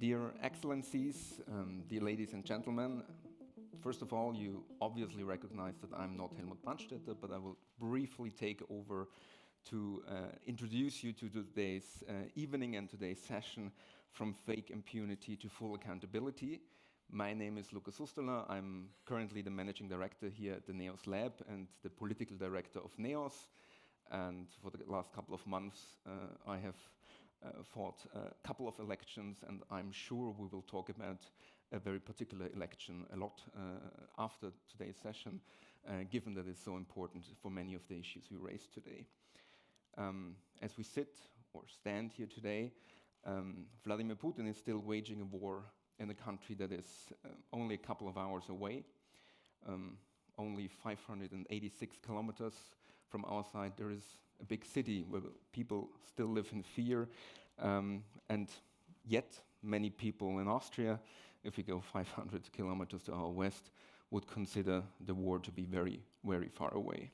Dear Excellencies, dear ladies and gentlemen, first of all, you obviously recognize that I'm not Helmut Brandstätter, but I will briefly take over to introduce you to today's evening and today's session, From Fake Impunity to Full Accountability. My name is Lukas Sustala. I'm currently the managing director here at the NEOS Lab and the political director of NEOS. And for the last couple of months, I have fought a couple of elections, and I'm sure we will talk about a very particular election a lot after today's session, given that it's so important for many of the issues we raised today. As we sit or stand here today, Vladimir Putin is still waging a war in a country that is only a couple of hours away. Only 586 kilometers from our side, there is a big city where people still live in fear, and yet many people in Austria, if we go 500 kilometers to our west, would consider the war to be very, very far away.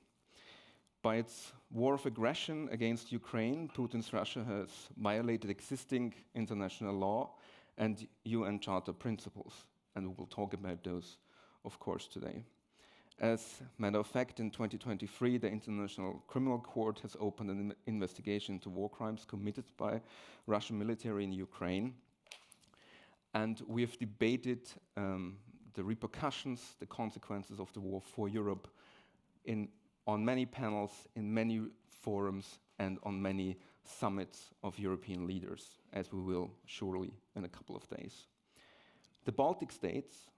By its war of aggression against Ukraine, Putin's Russia has violated existing international law and UN Charter principles, and we will talk about those, of course, today. As a matter of fact, in 2023, the International Criminal Court has opened an investigation into war crimes committed by Russian military in Ukraine. And we have debated the repercussions, the consequences of the war for Europe on many panels, in many forums, and on many summits of European leaders, as we will surely in a couple of days. The Baltic states,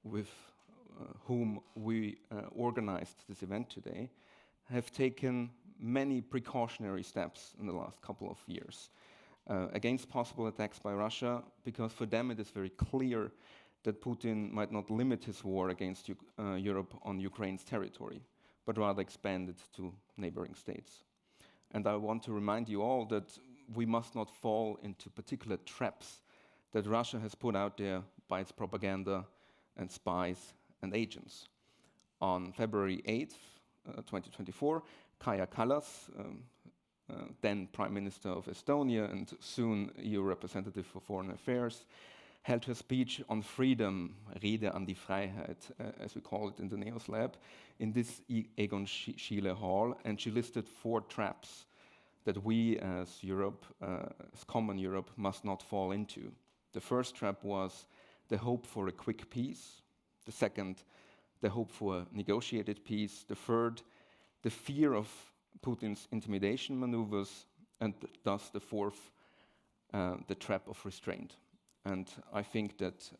with whom we organized this event today, have taken many precautionary steps in the last couple of years against possible attacks by Russia, because for them it is very clear that Putin might not limit his war against Europe on Ukraine's territory, but rather expand it to neighboring states. And I want to remind you all that we must not fall into particular traps that Russia has put out there by its propaganda and spies and agents. On February 8th, 2024, Kaja Kallas, then Prime Minister of Estonia and soon EU Representative for Foreign Affairs, held her speech on freedom, Rede an die Freiheit, as we call it in the NEOS Lab, in this Egon Schiele Hall, and she listed 4 traps that we as Europe, as common Europe, must not fall into. The first trap was the hope for a quick peace. The second, the hope for a negotiated peace. The third, the fear of Putin's intimidation maneuvers. And thus the fourth, the trap of restraint. And I think that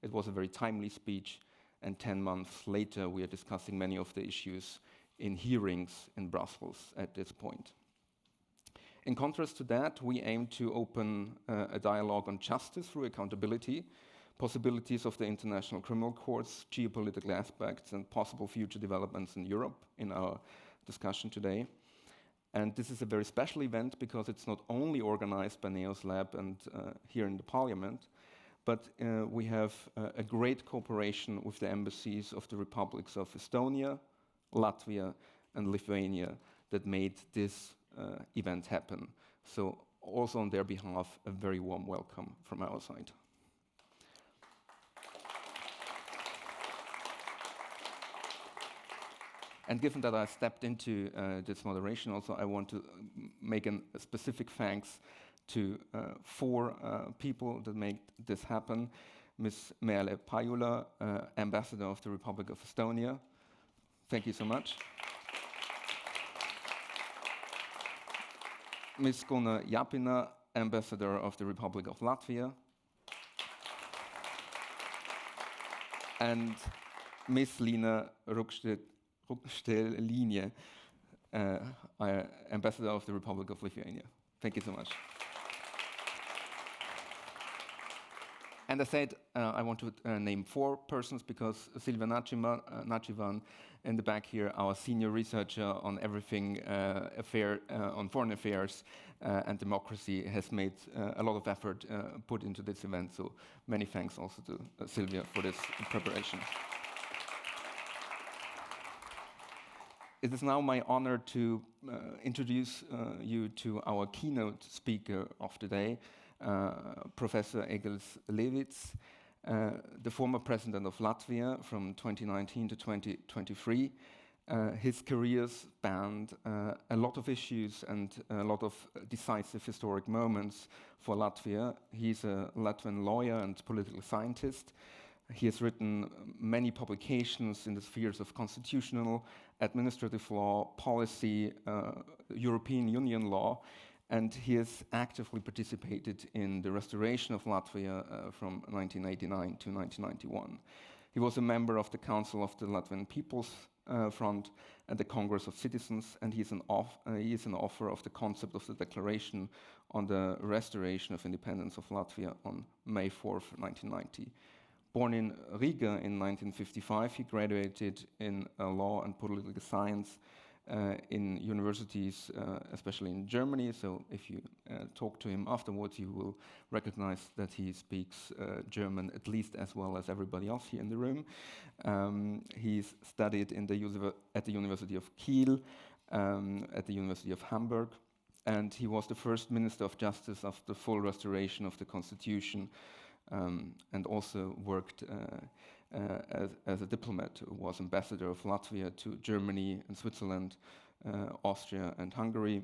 it was a very timely speech, and 10 months later we are discussing many of the issues in hearings in Brussels at this point. In contrast to that, we aim to open a dialogue on justice through accountability, possibilities of the International Criminal Courts, geopolitical aspects, and possible future developments in Europe in our discussion today. And this is a very special event because it's not only organized by NEOS Lab and here in the Parliament, but we have a great cooperation with the embassies of the republics of Estonia, Latvia, and Lithuania that made this event happen. So also on their behalf, a very warm welcome from our side. And given that I stepped into this moderation also, I want to make a specific thanks to 4 people that made this happen. Ms. Merle Pajula, Ambassador of the Republic of Estonia. Thank you so much. Ms. Gunnar Japina, Ambassador of the Republic of Latvia. And Ms. Lina Rukštelinė, Ambassador of the Republic of Lithuania. Thank you so much. And I said I want to name 4 persons because Silvia Nachivan in the back here, our senior researcher on everything on foreign affairs and democracy, has made a lot of effort put into this event. So many thanks also to Silvia for this preparation. It is now my honor to introduce you to our keynote speaker of today, Professor Egils Levits, the former president of Latvia from 2019 to 2023. His career spanned a lot of issues and a lot of decisive historic moments for Latvia. He's a Latvian lawyer and political scientist. He has written many publications in the spheres of constitutional, administrative law, policy, European Union law, and he has actively participated in the restoration of Latvia from 1989 to 1991. He was a member of the Council of the Latvian People's Front and the Congress of Citizens, and he is an author of the concept of the Declaration on the Restoration of Independence of Latvia on May 4th, 1990. Born in Riga in 1955, he graduated in law and political science in universities, especially in Germany. So if you talk to him afterwards, you will recognize that he speaks German at least as well as everybody else here in the room. He's studied at the University of Kiel, at the University of Hamburg, and he was the first Minister of Justice of the full restoration of the Constitution, and also worked as a diplomat, was ambassador of Latvia to Germany and Switzerland, Austria and Hungary,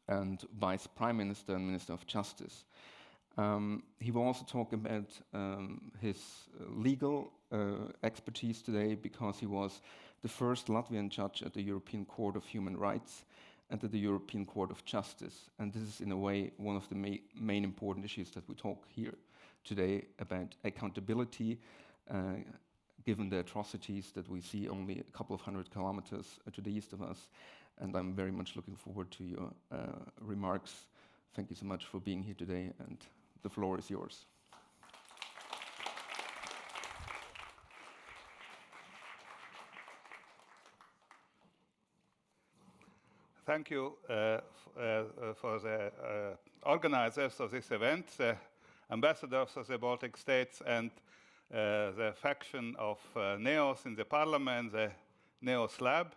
and vice prime minister and minister of justice. He will also talk about his legal expertise today, because he was the first Latvian judge at the European Court of Human Rights and at the European Court of Justice. And this is in a way one of the main important issues that we talk here today about accountability, given the atrocities that we see only a couple of 100 kilometers to the east of us. And I'm very much looking forward to your remarks. Thank you so much for being here today, and the floor is yours. Thank you for the organizers of this event, the ambassadors of the Baltic states, and the faction of Neos in the parliament, the Neos Lab,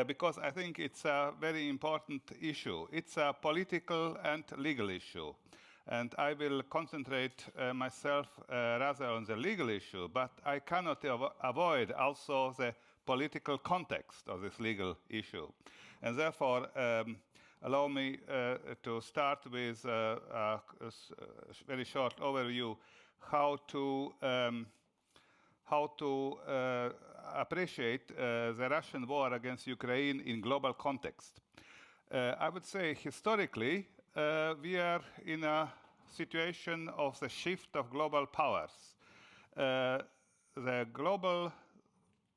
because I think it's a very important issue. It's a political and legal issue. And I will concentrate myself rather on the legal issue, but I cannot avoid also the political context of this legal issue. And therefore, allow me to start with a very short overview how to appreciate the Russian war against Ukraine in global context. I would say historically, we are in a situation of the shift of global powers. The global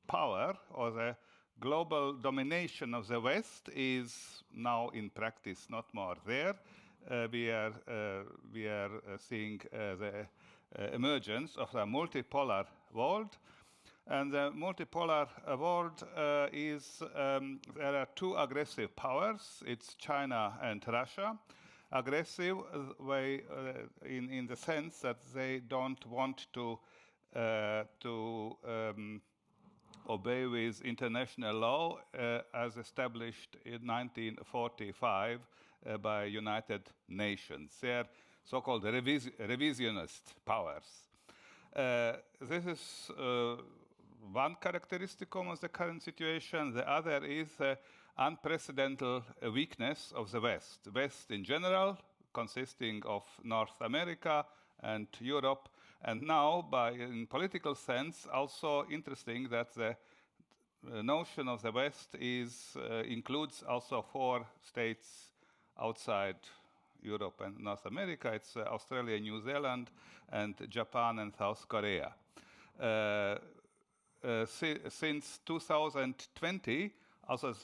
power, or the global domination of the West, is now in practice not more there. We are seeing the emergence of a multipolar world. And the multipolar world is, there are two aggressive powers. It's China and Russia. Aggressive way in the sense that they don't want to obey with international law as established in 1945 by United Nations. They are so-called revisionist powers. This is one characteristic of the current situation. The other is the unprecedented weakness of the West. The West in general, consisting of North America and Europe, and now, in political sense, also interesting that the notion of the West includes also 4 states outside Europe and North America. It's Australia, New Zealand, and Japan and South Korea. Since 2020, also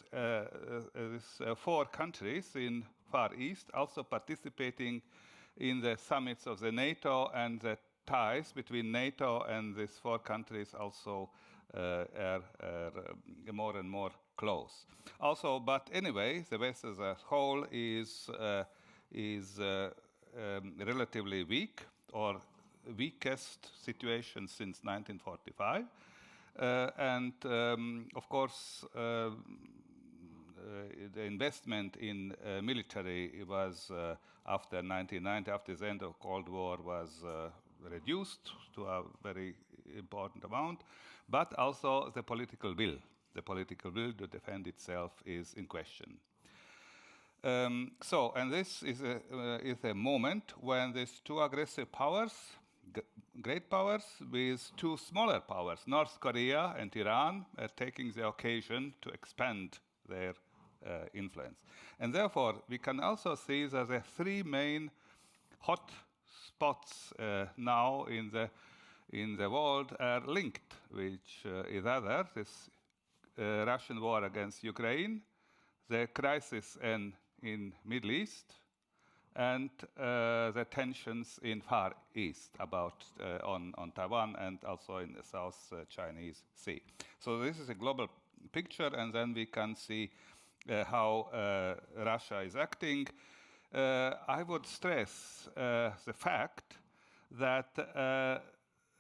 these 4 countries in Far East also participating in the summits of the NATO, and the ties between NATO and these 4 countries also are more and more close. Also, but anyway, the West as a whole is relatively weak, or weakest situation since 1945. And of course, the investment in military was after 1990, after the end of Cold War, was reduced to a very important amount, but also the political will. The political will to defend itself is in question. And this is a moment when these two aggressive powers, great powers, with two smaller powers, North Korea and Iran, are taking the occasion to expand their influence. And therefore, we can also see that the three main hot spots now in the world are linked, which is either this Russian war against Ukraine, the crisis in Middle East, and the tensions in Far East about on Taiwan and also in the South Chinese Sea. So this is a global picture, and then we can see how Russia is acting. I would stress the fact that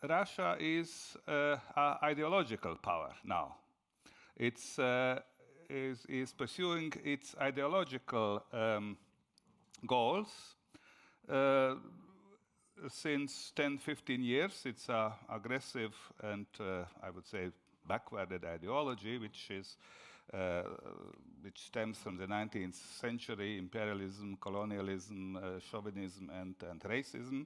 Russia is an ideological power now. It's is pursuing its ideological goals. Since 10-15 years, it's an aggressive and I would say backwarded ideology, which stems from the 19th century: imperialism, colonialism, chauvinism, and racism.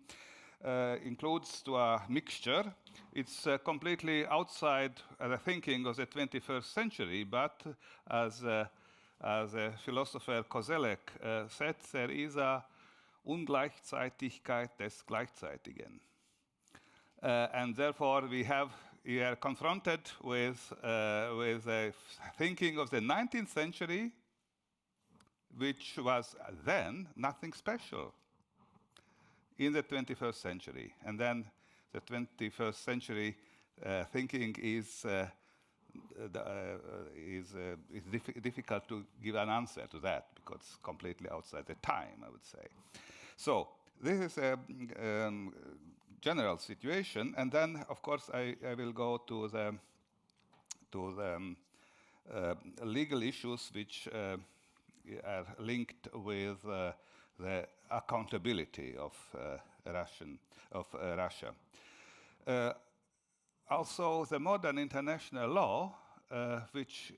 Includes to a mixture. It's completely outside the thinking of the 21st century, but as a philosopher Koselleck said, there is a Ungleichzeitigkeit des Gleichzeitigen. And therefore we are confronted with a thinking of the 19th century, which was then nothing special, in the 21st century. And then the 21st century thinking is difficult to give an answer to that, because it's completely outside the time, I would say. So this is a general situation, and then of course I will go to the legal issues which are linked with the accountability of Russia. Also, the modern international law, which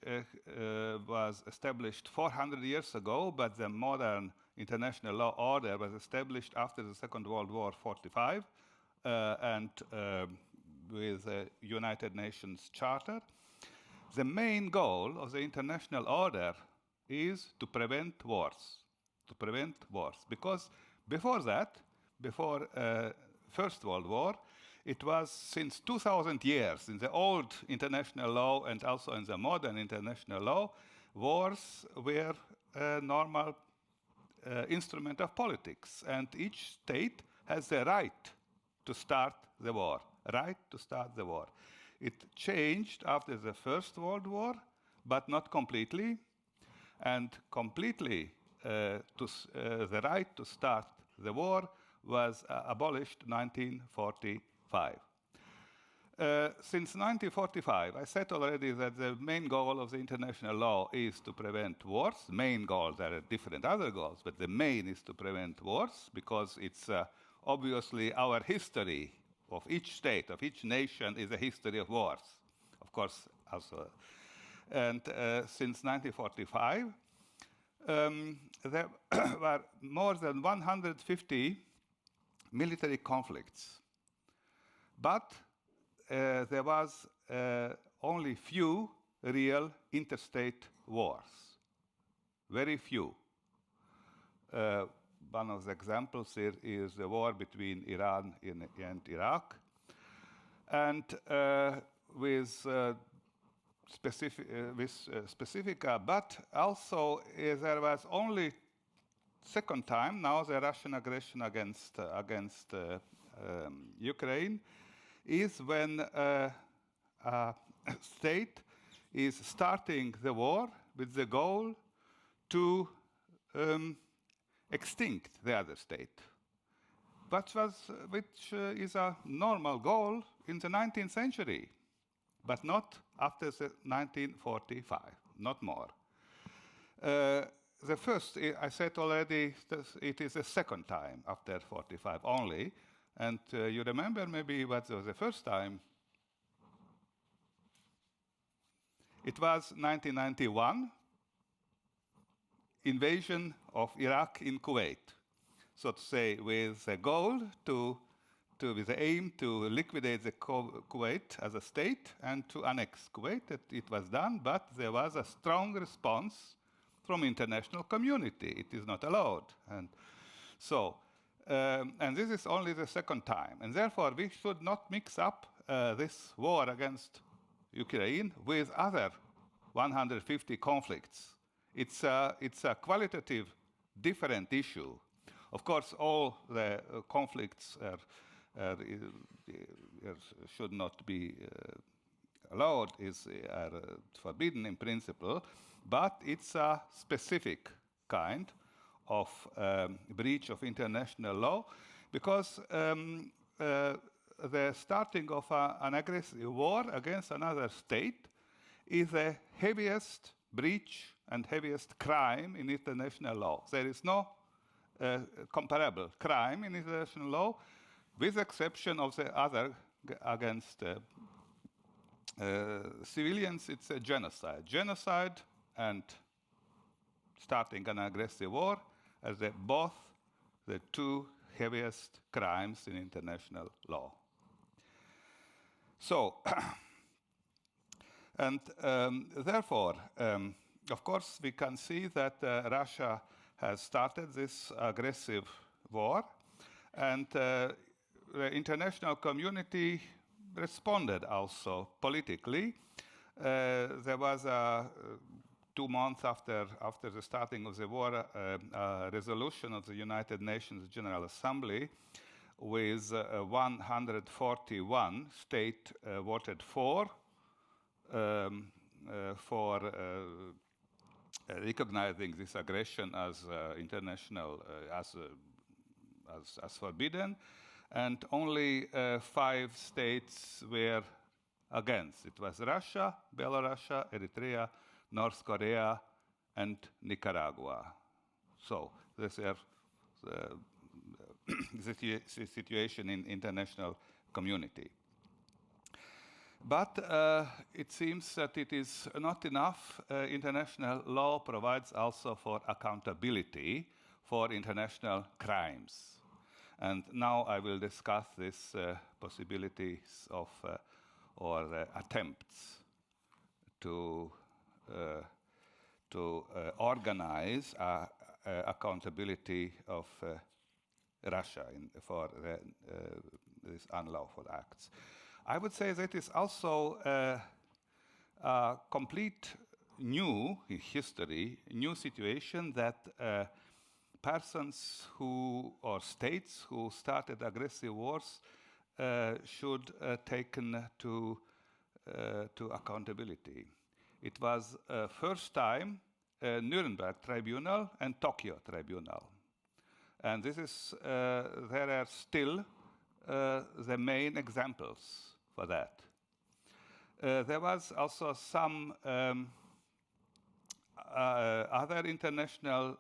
was established 400 years ago, but the modern international law order was established after the Second World War, 1945, and with the United Nations Charter. The main goal of the international order is to prevent wars. Because before that, before First World War, it was since 2000 years in the old international law and also in the modern international law, wars were a normal instrument of politics, and each state has the right to start the war. It changed after the First World War, but not completely, and completely the right to start the war was abolished in 1945. Since 1945, I said already that the main goal of the international law is to prevent wars. Main goal, there are different other goals, but the main is to prevent wars, because it's obviously our history of each state, of each nation, is a history of wars, of course, also. And since 1945, there were more than 150 military conflicts, but there was only few real interstate wars, very few. One of the examples here is the war between Iran and Iraq, and with specifica, but also there was only second time now the Russian aggression against Ukraine is when a state is starting the war with the goal to extinct the other state, which is a normal goal in the 19th century, but not after the 1945, not more. The first, I said already, it is the second time after 45 only. And you remember maybe what was the first time? It was 1991, invasion of Iraq in Kuwait. So to say, with the goal with the aim to liquidate the Kuwait as a state and to annex Kuwait. It was done, but there was a strong response from international community. It is not allowed. And so, and this is only the second time. And therefore, we should not mix up this war against Ukraine with other 150 conflicts. It's a qualitative different issue. Of course, all the conflicts should not be allowed, are forbidden in principle, but it's a specific kind of breach of international law, because the starting of an aggressive war against another state is the heaviest breach and heaviest crime in international law. There is no comparable crime in international law, with exception of the other against civilians. It's a genocide. Genocide and starting an aggressive war as both the two heaviest crimes in international law. So, and therefore, of course, we can see that Russia has started this aggressive war, and the international community responded also politically. There was 2 months after the starting of the war, a resolution of the United Nations General Assembly with 141 states voted for recognizing this aggression as international, as forbidden, and only 5 states were against. It was Russia, Belarus, Eritrea, North Korea, and Nicaragua. So this is the situation in international community. But it seems that it is not enough. International law provides also for accountability for international crimes. And now I will discuss these possibilities of or attempts to organize accountability of Russia for these unlawful acts. I would say that is also a complete new history, new situation that persons or states who started aggressive wars should taken to accountability. It was first time Nuremberg Tribunal and Tokyo Tribunal, and this is there are still the main examples for that. There was also some other international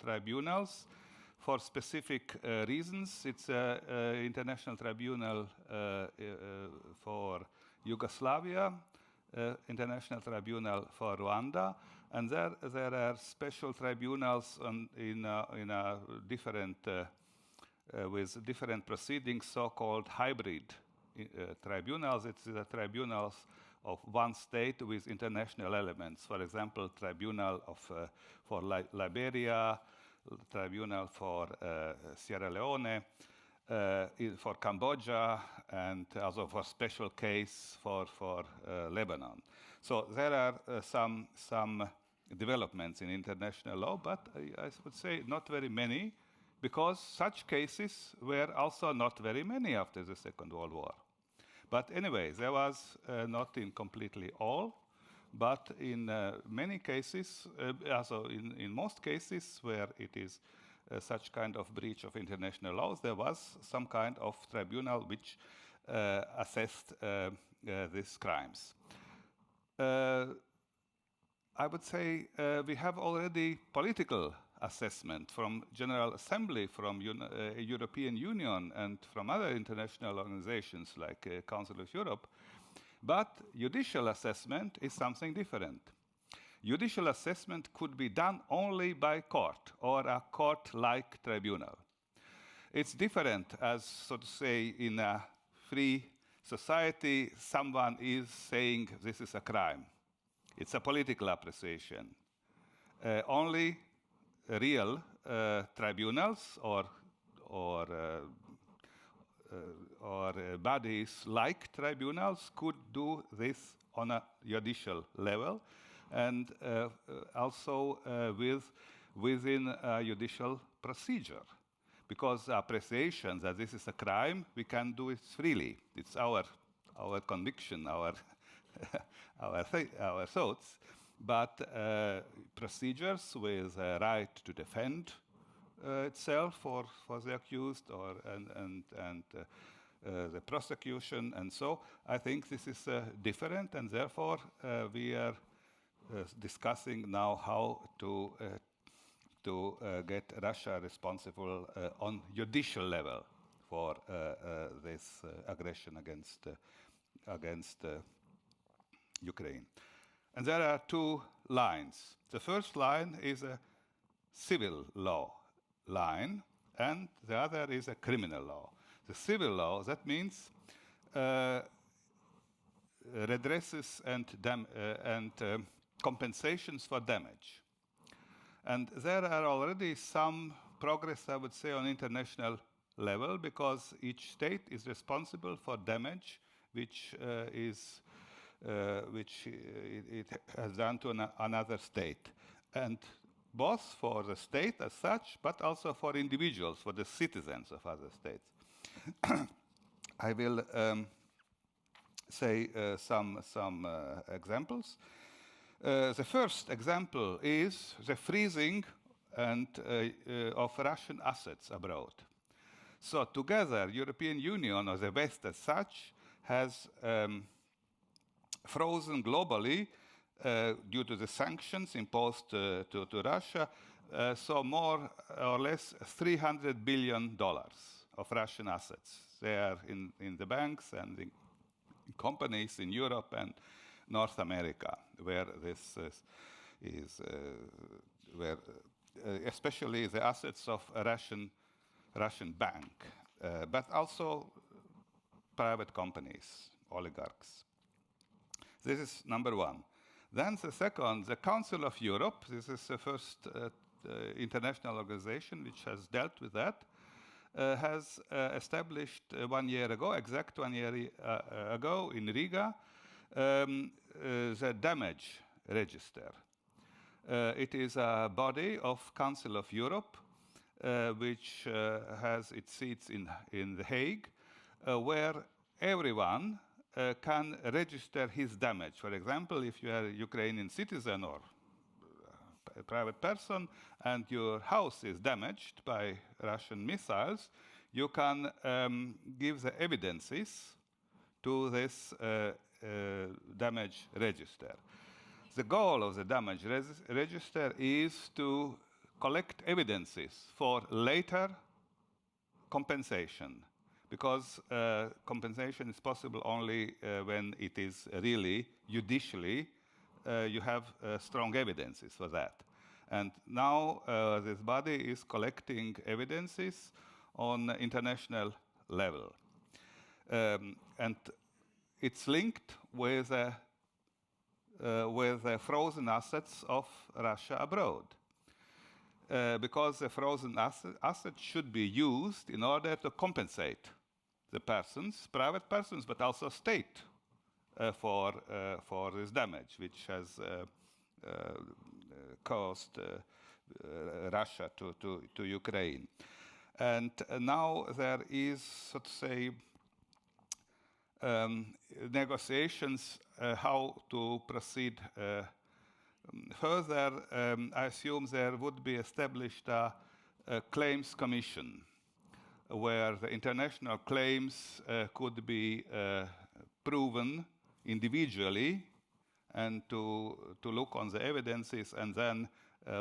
tribunals for specific reasons. It's an international tribunal for Yugoslavia, international tribunal for Rwanda, and there are special tribunals in a different with different proceedings, so-called hybrid tribunals. It's the tribunals of one state with international elements. For example, tribunal for Liberia, tribunal for Sierra Leone, for Cambodia, and also for special case for Lebanon. So there are some developments in international law, but I would say not very many, because such cases were also not very many after the Second World War. But anyway, there was not in completely all, but in many cases, also in most cases where it is such kind of breach of international laws, there was some kind of tribunal which assessed these crimes. I would say we have already political assessment from General Assembly, from European Union, and from other international organizations like Council of Europe. But judicial assessment is something different. Judicial assessment could be done only by court or a court-like tribunal. It's different as, so to say, in a free society, someone is saying this is a crime. It's a political appreciation. Only real tribunals or bodies like tribunals could do this on a judicial level, and also within a judicial procedure. Because appreciation that this is a crime, we can do it freely. It's our conviction, our thoughts. But procedures with a right to defend itself for the accused and the prosecution, and so I think this is different, and therefore we are discussing now how to get Russia responsible on judicial level for this aggression against Ukraine. And there are two lines. The first line is a civil law line, and the other is a criminal law. The civil law, that means redresses and compensations for damage. And there are already some progress, I would say, on international level, because each state is responsible for damage which it has done to another state. And both for the state as such, but also for individuals, for the citizens of other states. I will say some examples. The first example is the freezing of Russian assets abroad. So together, European Union, or the West as such, has frozen globally due to the sanctions imposed to Russia, so more or less $300 billion of Russian assets. They are in the banks and in companies in Europe and North America, where this is where especially the assets of a Russian bank, but also private companies, oligarchs. This is number one. Then the second, the Council of Europe. This is the first international organization which has dealt with that. Has established 1 year ago, exact 1 year ago in Riga, the damage register. It is a body of Council of Europe which has its seats in The Hague, where everyone can register his damage. For example, if you are a Ukrainian citizen or a private person and your house is damaged by Russian missiles, you can give the evidences to this damage register. The goal of the damage register is to collect evidences for later compensation, because compensation is possible only when it is really judicially you have strong evidences for that. And now this body is collecting evidences on international level. And it's linked with the frozen assets of Russia abroad. Because the frozen assets should be used in order to compensate the persons, private persons, but also state, for this damage, which has caused Russia to Ukraine. And now there is, so to say, negotiations how to proceed further. I assume there would be established a claims commission where the international claims could be proven individually and to look on the evidences, and then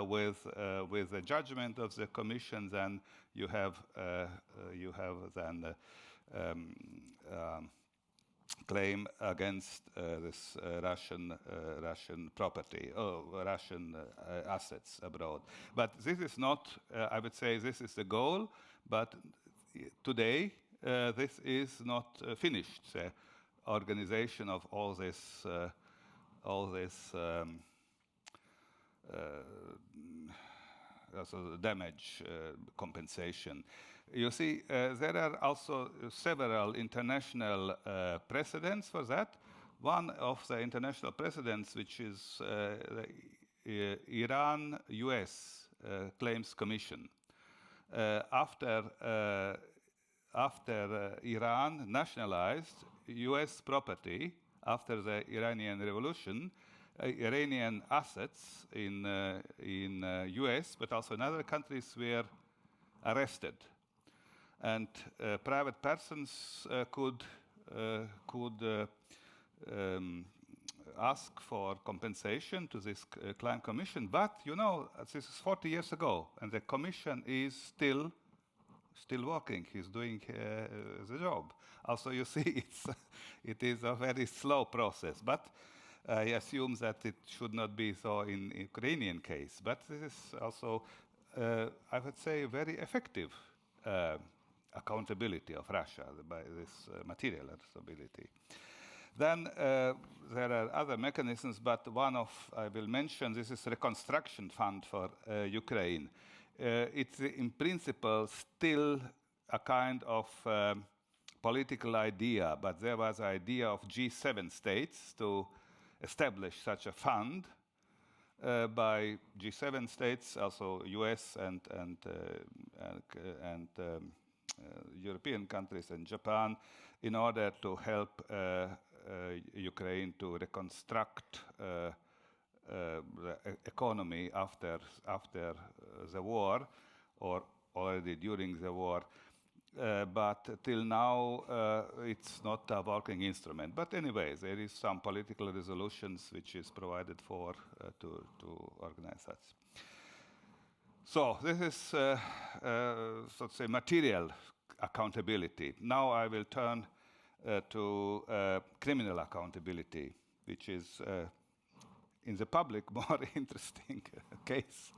with the judgment of the commission, then you have then claim against this Russian property or Russian assets abroad. But this is not, I would say, this is the goal. But today, this is not finished. The organization of all this also damage compensation. You see, there are also several international precedents for that. One of the international precedents, which is the Iran-US Claims Commission. After Iran nationalized US property after the Iranian Revolution, Iranian assets in US, but also in other countries, were arrested, and private persons could ask for compensation to this Klein Commission. But you know, this is 40 years ago, and the Commission is still working. He's doing the job. Also, you see, it is a very slow process. But I assume that it should not be so in Ukrainian case. But this is also, I would say, very effective accountability of Russia by this material accountability. Then there are other mechanisms, but one of I will mention, this is Reconstruction Fund for Ukraine. It's in principle still a kind of political idea, but there was an idea of G7 states to establish such a fund by G7 states, also US and European countries and Japan, in order to help Ukraine to reconstruct the economy after the war, or already during the war. But till now, it's not a working instrument. But anyway, there is some political resolutions which is provided for to organize that. So this is, so to say, material accountability. Now I will turn to criminal accountability, which is in the public more interesting case.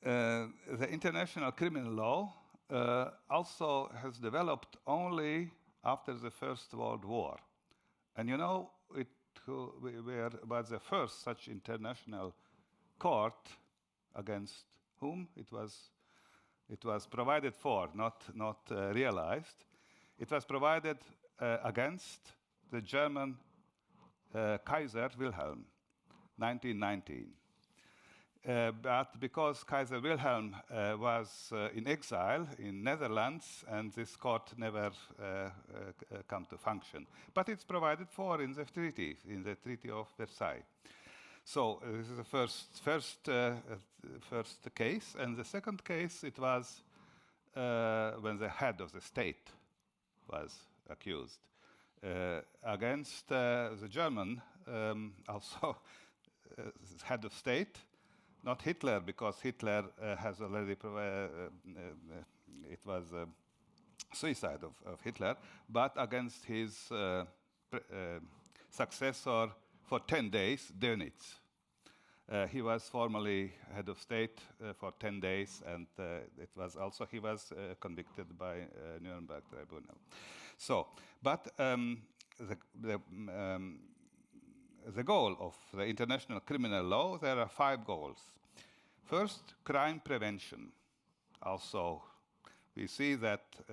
The international criminal law also has developed only after the First World War. And you know, it was the first such international court against whom it was provided for, not realized. It was provided against the German Kaiser Wilhelm, 1919. But because Kaiser Wilhelm was in exile in Netherlands, and this court never come to function. But it's provided for in the treaty of Versailles. So this is the first case, and the second case, it was when the head of the state was accused against the German, also head of state. Not Hitler, because Hitler has already it was a suicide of Hitler, but against his successor for 10 days, Dönitz. He was formerly head of state for 10 days, and it was also he was convicted by Nuremberg tribunal. So, but the goal of the international criminal law, there are 5 goals. First, crime prevention. Also, we see that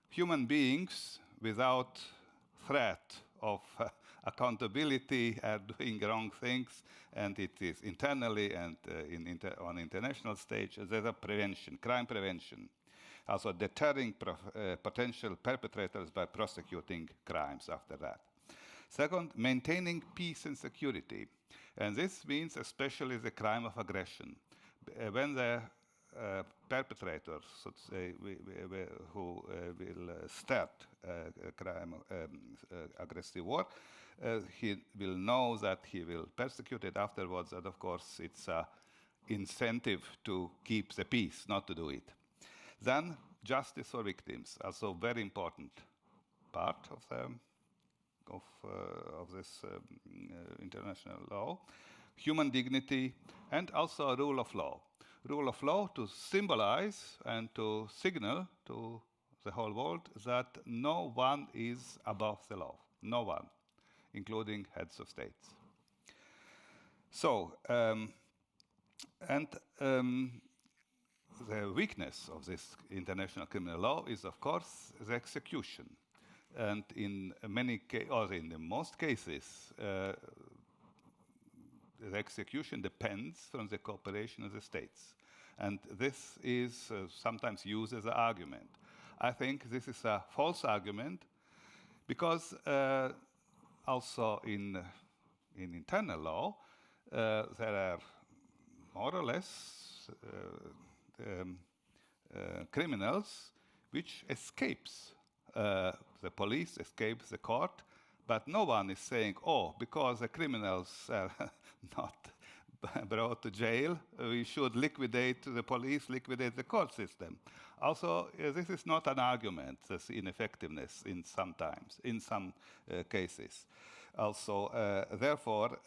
human beings without threat of accountability are doing wrong things, and it is internally and on international stage. There's a prevention, crime prevention. Also deterring potential perpetrators by prosecuting crimes after that. Second, maintaining peace and security. And this means especially the crime of aggression. When the perpetrators, so to say, who will start a crime, aggressive war, he will know that he will persecute it afterwards, and of course it's an incentive to keep the peace, not to do it. Then justice for victims, also very important part of this international law. Human dignity, and also a rule of law. Rule of law to symbolize and to signal to the whole world that no one is above the law. No one, including heads of states. So, the weakness of this international criminal law is, of course, the execution. And in many or in the most cases, the execution depends from the cooperation of the states. And this is sometimes used as an argument. I think this is a false argument because also in internal law, there are more or less criminals which escapes the police, escapes the court, but no one is saying, oh, because the criminals are not brought to jail, we should liquidate the police, liquidate the court system. Also, this is not an argument, this ineffectiveness in some cases. Also, therefore,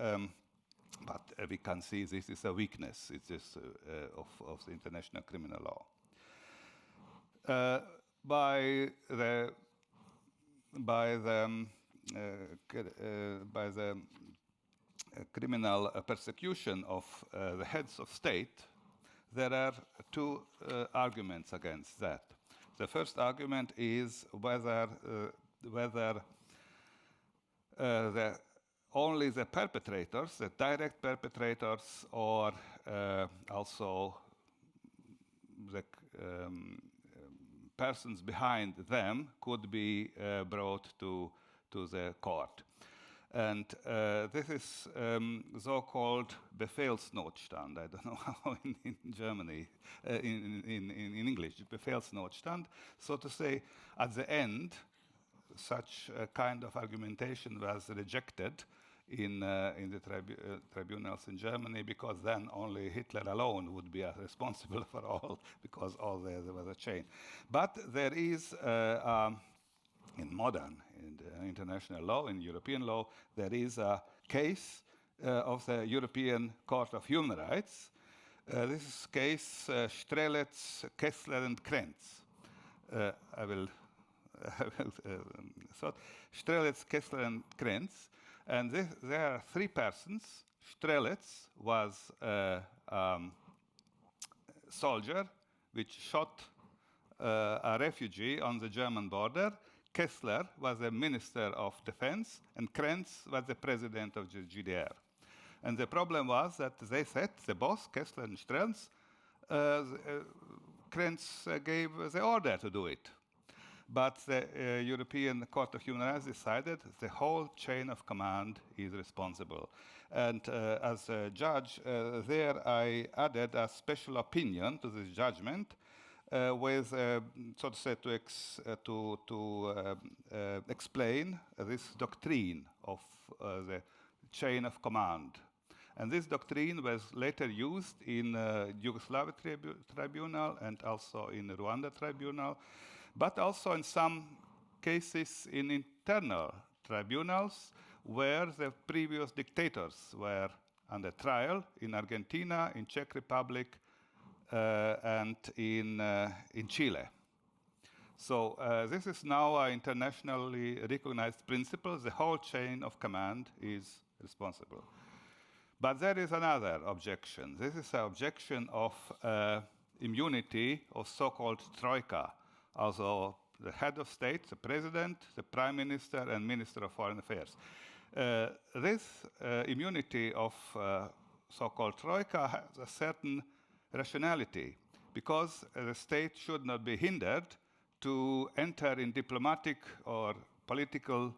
but we can see this is a weakness of the international criminal law. By the criminal persecution of the heads of state, there are two arguments against that. The first argument is whether only the perpetrators, the direct perpetrators, or also the persons behind them could be brought to the court. And this is so-called Befehlsnotstand. I don't know how in Germany, in English, Befehlsnotstand. So to say, at the end, such a kind of argumentation was rejected in the tribunals in Germany, because then only Hitler alone would be responsible for all, because all there was a chain. But there is in international law, in European law, there is a case of the European Court of Human Rights. This is case Strelets, Kessler, and Krenz. So Strelets, Kessler, and Krenz. And there are three persons. Strelets was a soldier which shot a refugee on the German border. Kessler was the Minister of Defense, and Krenz was the president of the GDR. And the problem was that they said, the boss, Kessler and Strelz, Krenz gave the order to do it. But the European Court of Human Rights decided the whole chain of command is responsible. And as a judge, there I added a special opinion to this judgment with, so to say, to explain this doctrine of the chain of command. And this doctrine was later used in Yugoslavia tribunal and also in Rwanda tribunal, but also in some cases in internal tribunals where the previous dictators were under trial in Argentina, in Czech Republic, and in Chile. So this is now an internationally recognized principle. The whole chain of command is responsible. But there is another objection. This is an objection of immunity of so-called troika. Also, the head of state, the president, the prime minister, and minister of foreign affairs. This immunity of so-called troika has a certain rationality, because the state should not be hindered to enter in diplomatic or political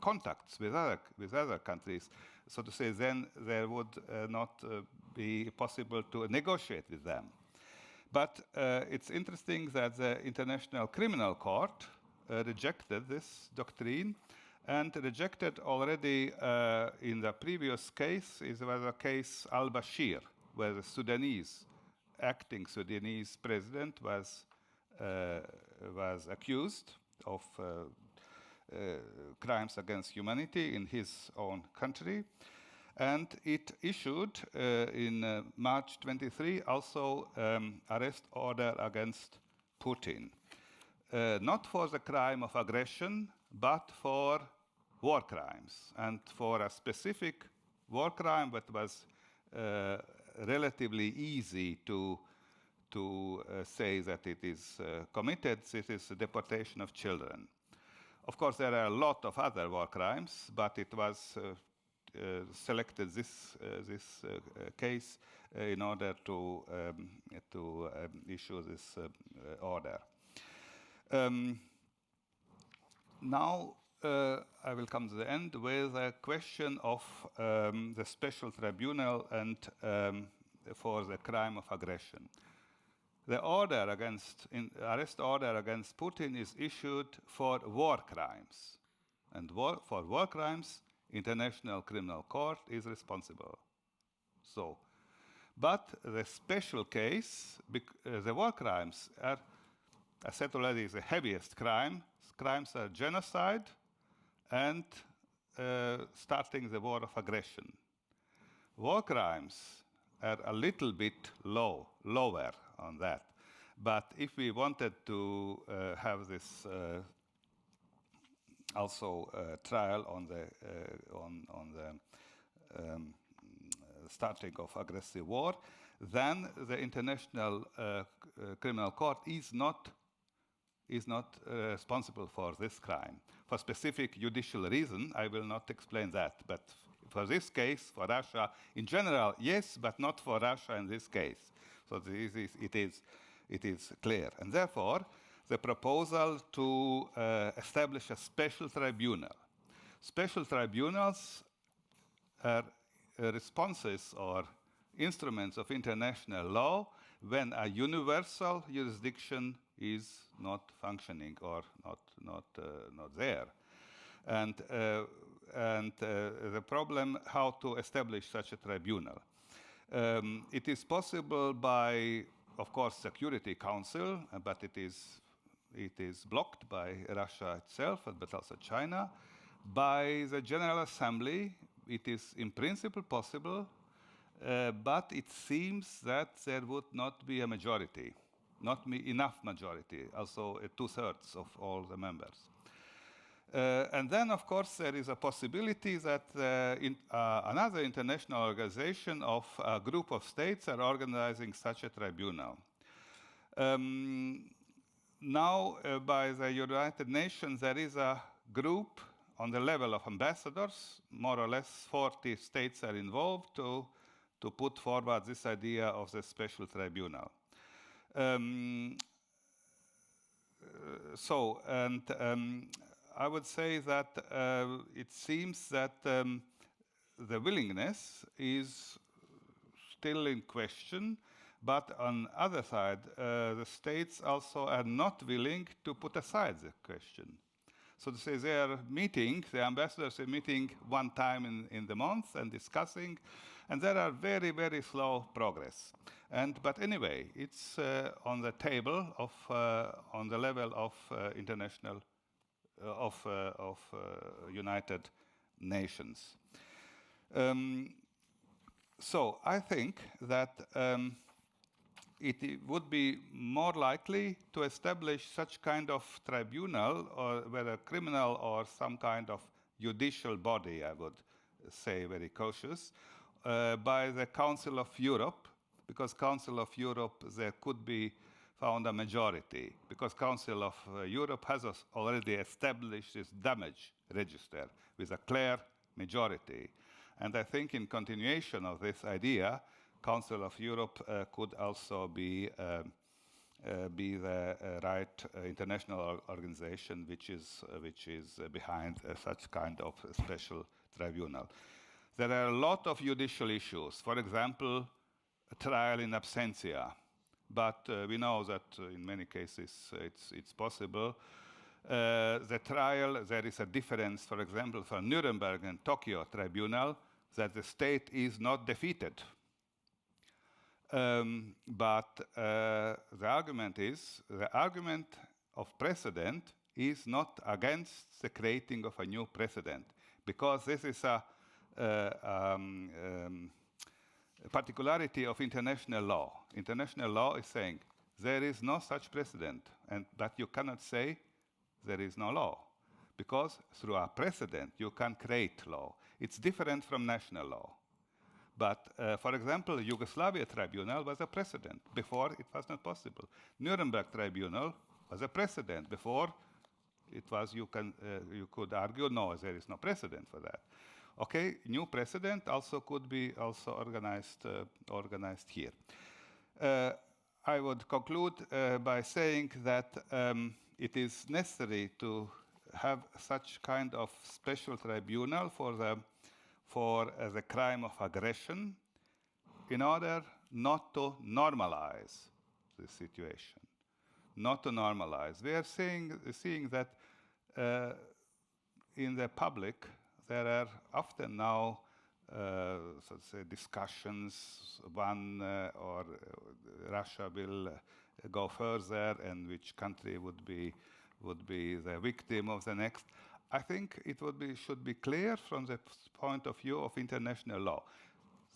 contacts with other countries. So to say, then there would not be possible to negotiate with them. But it's interesting that the International Criminal Court rejected this doctrine, and rejected already in the previous case. It was a case al-Bashir, where the acting Sudanese president was accused of crimes against humanity in his own country. And it issued in March 23 also arrest order against Putin. Not for the crime of aggression, but for war crimes, and for a specific war crime that was relatively easy to say that it is committed. This is the deportation of children. Of course, there are a lot of other war crimes, but it was selected this case in order to issue this order. Now I will come to the end with a question of the special tribunal and for the crime of aggression. The arrest order against Putin is issued for war crimes, and for war crimes, International Criminal Court is responsible. So, but the special case, the war crimes are, I said already, the heaviest crime. Crimes are genocide and starting the war of aggression. War crimes are a little bit lower on that. But if we wanted to have this also trial on the starting of aggressive war, then the International Criminal Court is not responsible for this crime. For specific judicial reason, I will not explain that. But for this case, for Russia in general, yes, but not for Russia in this case. So it is clear. And therefore, the proposal to establish a special tribunal. Special tribunals are responses or instruments of international law when a universal jurisdiction is not functioning or not there. And the problem how to establish such a tribunal. It is possible by, of course, Security Council, but it is blocked by Russia itself, but also China. By the General Assembly, it is in principle possible, but it seems that there would not be a majority, not enough majority, also 2/3 of all the members. And then, of course, there is a possibility that another international organization of a group of states are organizing such a tribunal. Now, by the United Nations, there is a group on the level of ambassadors. More or less 40 states are involved to put forward this idea of the special tribunal. I would say that it seems that the willingness is still in question, but on the other side, the states also are not willing to put aside the question. So to say, they are meeting, the ambassadors are meeting one time in the month and discussing, and there are very, very slow progress. But anyway, it's on the table of on the level of international of United Nations. So I think that it would be more likely to establish such kind of tribunal, or whether criminal or some kind of judicial body, I would say very cautious, by the Council of Europe, because Council of Europe there could be found a majority, because Council of Europe has already established this damage register with a clear majority. And I think in continuation of this idea, Council of Europe could also be be the right international organization which is behind such kind of special tribunal. There are a lot of judicial issues. For example, a trial in absentia, but we know that in many cases it's possible. The trial, there is a difference, for example, for Nuremberg and Tokyo tribunal, that the state is not defeated. But the argument of precedent is not against the creating of a new precedent, because this is a particularity of international law. International law is saying there is no such precedent, but you cannot say there is no law, because through a precedent you can create law. It's different from national law. But, for example, Yugoslavia Tribunal was a precedent. Before, it was not possible. Nuremberg Tribunal was a precedent. Before, it was, you could argue, no, there is no precedent for that. Okay, new precedent also could be also organized here. I would conclude by saying that it is necessary to have such kind of special tribunal for the crime of aggression in order not to normalize the situation. Not to normalize. We are seeing that in the public there are often now so to say discussions, or Russia will go further and which country would be the victim of the next. I think it should be clear from the point of view of international law.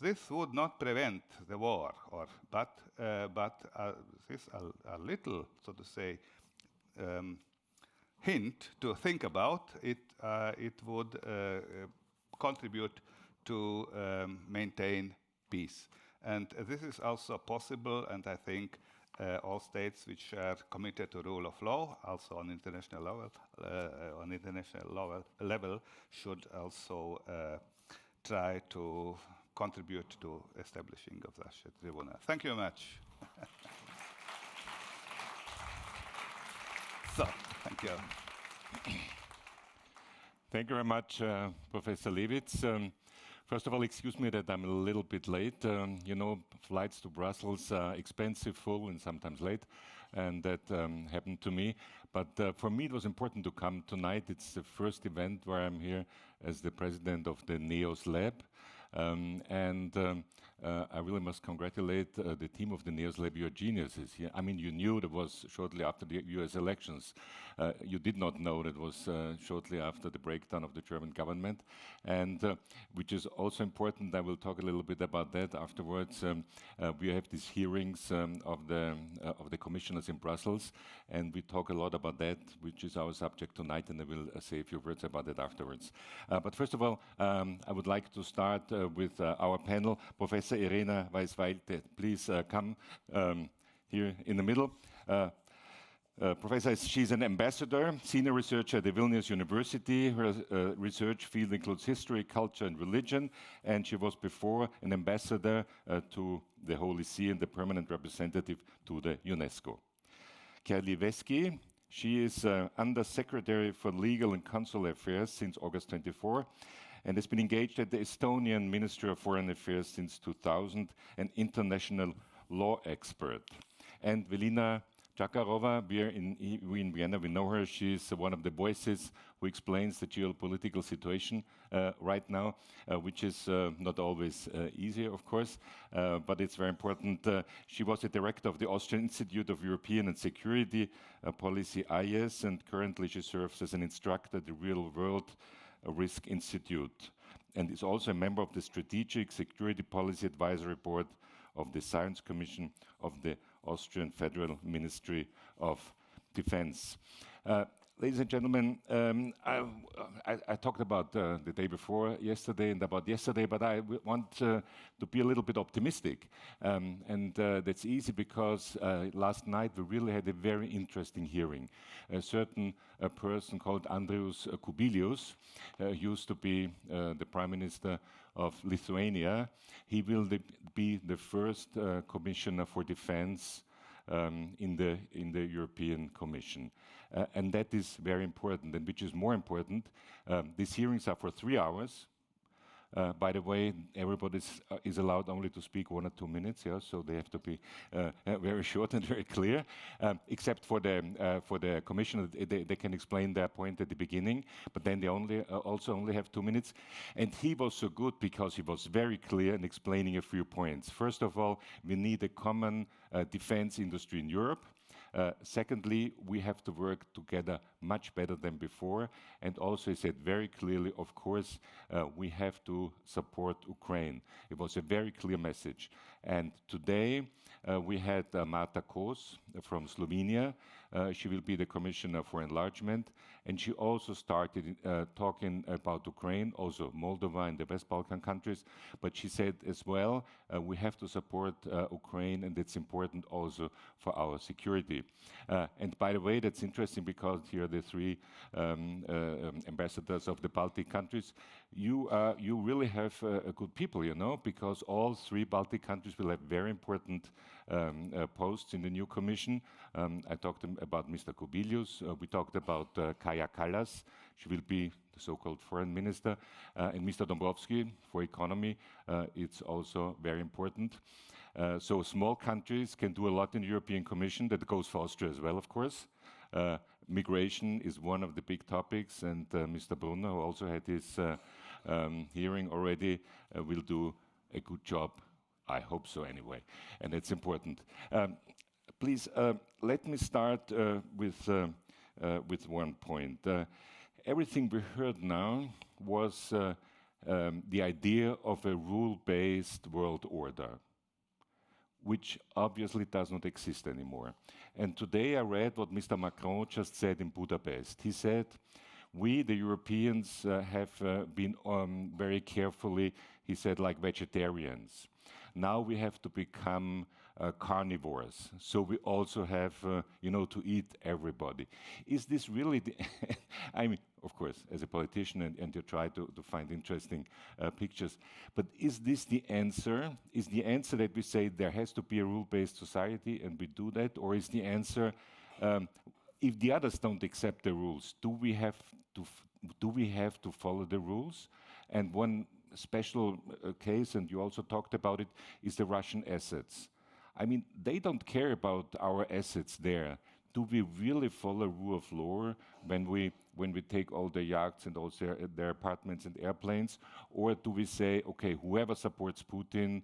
This would not prevent the war, but this a little, so to say, hint to think about it. It would contribute to maintain peace, and this is also possible. And I think all states which are committed to rule of law, also on international level, should also try to contribute to establishing of such a tribunal. Thank you very much. So, thank you. Thank you very much, Professor Levits. First of all, excuse me that I'm a little bit late. You know, flights to Brussels are expensive, full, and sometimes late, and that happened to me. But for me, it was important to come tonight. It's the first event where I'm here as the president of the NEOS Lab. I really must congratulate the team of the NEOS Lab. You're geniuses here. I mean, you knew that was shortly after the US elections. You did not know that was shortly after the breakdown of the German government. And which is also important, I will talk a little bit about that afterwards. We have these hearings of the commissioners in Brussels, and we talk a lot about that, which is our subject tonight, and I will say a few words about it afterwards. But first of all, I would like to start with our panel. Professor Irena Vaišvilaitė, please come here in the middle. Professor, she's an ambassador, senior researcher at the Vilnius University. Her research field includes history, culture, and religion, and she was before an ambassador to the Holy See and the permanent representative to the UNESCO. Kerli Veski, she is Under-Secretary for Legal and Consular Affairs since August 24, and has been engaged at the Estonian Ministry of Foreign Affairs since 2000, an international law expert. And Velina Chakarova, we in Vienna, we know her. She's one of the voices who explains the geopolitical situation right now, which is not always easy, of course, but it's very important. She was the director of the Austrian Institute of European and Security Policy, IS, and currently she serves as an instructor at the Real World Risk Institute, and is also a member of the Strategic Security Policy Advisory Board of the Science Commission of the Austrian Federal Ministry of Defense. Ladies and gentlemen, I talked about the day before yesterday and about yesterday, but I want to be a little bit optimistic. That's easy because last night we really had a very interesting hearing. A certain person called Andrius Kubilius used to be the Prime Minister of Lithuania. He will be the first Commissioner for Defense in the European Commission. And that is very important. And which is more important, these hearings are for 3 hours. By the way, everybody is allowed only to speak 1 or 2 minutes, yeah, so they have to be very short and very clear. Except for the commissioner, they can explain their point at the beginning, but then they also only have 2 minutes. And he was so good because he was very clear in explaining a few points. First of all, we need a common defense industry in Europe. Secondly, we have to work together much better than before. And also, he said very clearly, of course, we have to support Ukraine. It was a very clear message. And today, we had Marta Kos from Slovenia. She will be the Commissioner for Enlargement. And she also started talking about Ukraine, also Moldova and the West Balkan countries. But she said as well, we have to support Ukraine, and it's important also for our security. And by the way, that's interesting because here are the 3 ambassadors of the Baltic countries. You really have good people, you know, because all 3 Baltic countries will have very important posts in the new commission. I talked about Mr. Kubilius. We talked about Kaja Kallas. She will be the so-called foreign minister. And Mr. Dombrovski for economy. It's also very important. So small countries can do a lot in the European Commission. That goes for Austria as well, of course. Migration is one of the big topics, and Mr. Brunner, who also had his hearing already, will do a good job. I hope so anyway, and it's important. Please, let me start with one point. Everything we heard now was the idea of a rule-based world order, which obviously does not exist anymore. And today I read what Mr. Macron just said in Budapest. He said, we, the Europeans, have been very carefully, he said, like vegetarians. Now we have to become carnivores. So we also have, to eat everybody. Is this really the I mean, of course, as a politician, and you try to find interesting pictures, but is this the answer? Is the answer that we say there has to be a rule-based society and we do that? Or is the answer, if the others don't accept the rules, do we have to follow the rules? And one special case, and you also talked about it, is the Russian assets. I mean, they don't care about our assets there. Do we really follow rule of law when we take all their yachts and all their apartments and airplanes? Or do we say, okay, whoever supports Putin,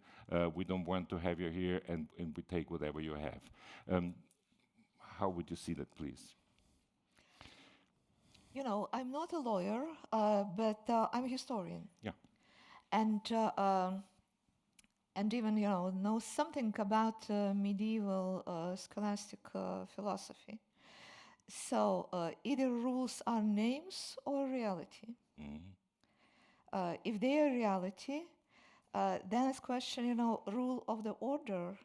we don't want to have you here, and we take whatever you have? How would you see that, please? You know, I'm not a lawyer, but I'm a historian. Yeah. And even, know something about medieval scholastic philosophy. So either rules are names or reality. Mm-hmm. If they are reality, then it's question, rule of the order,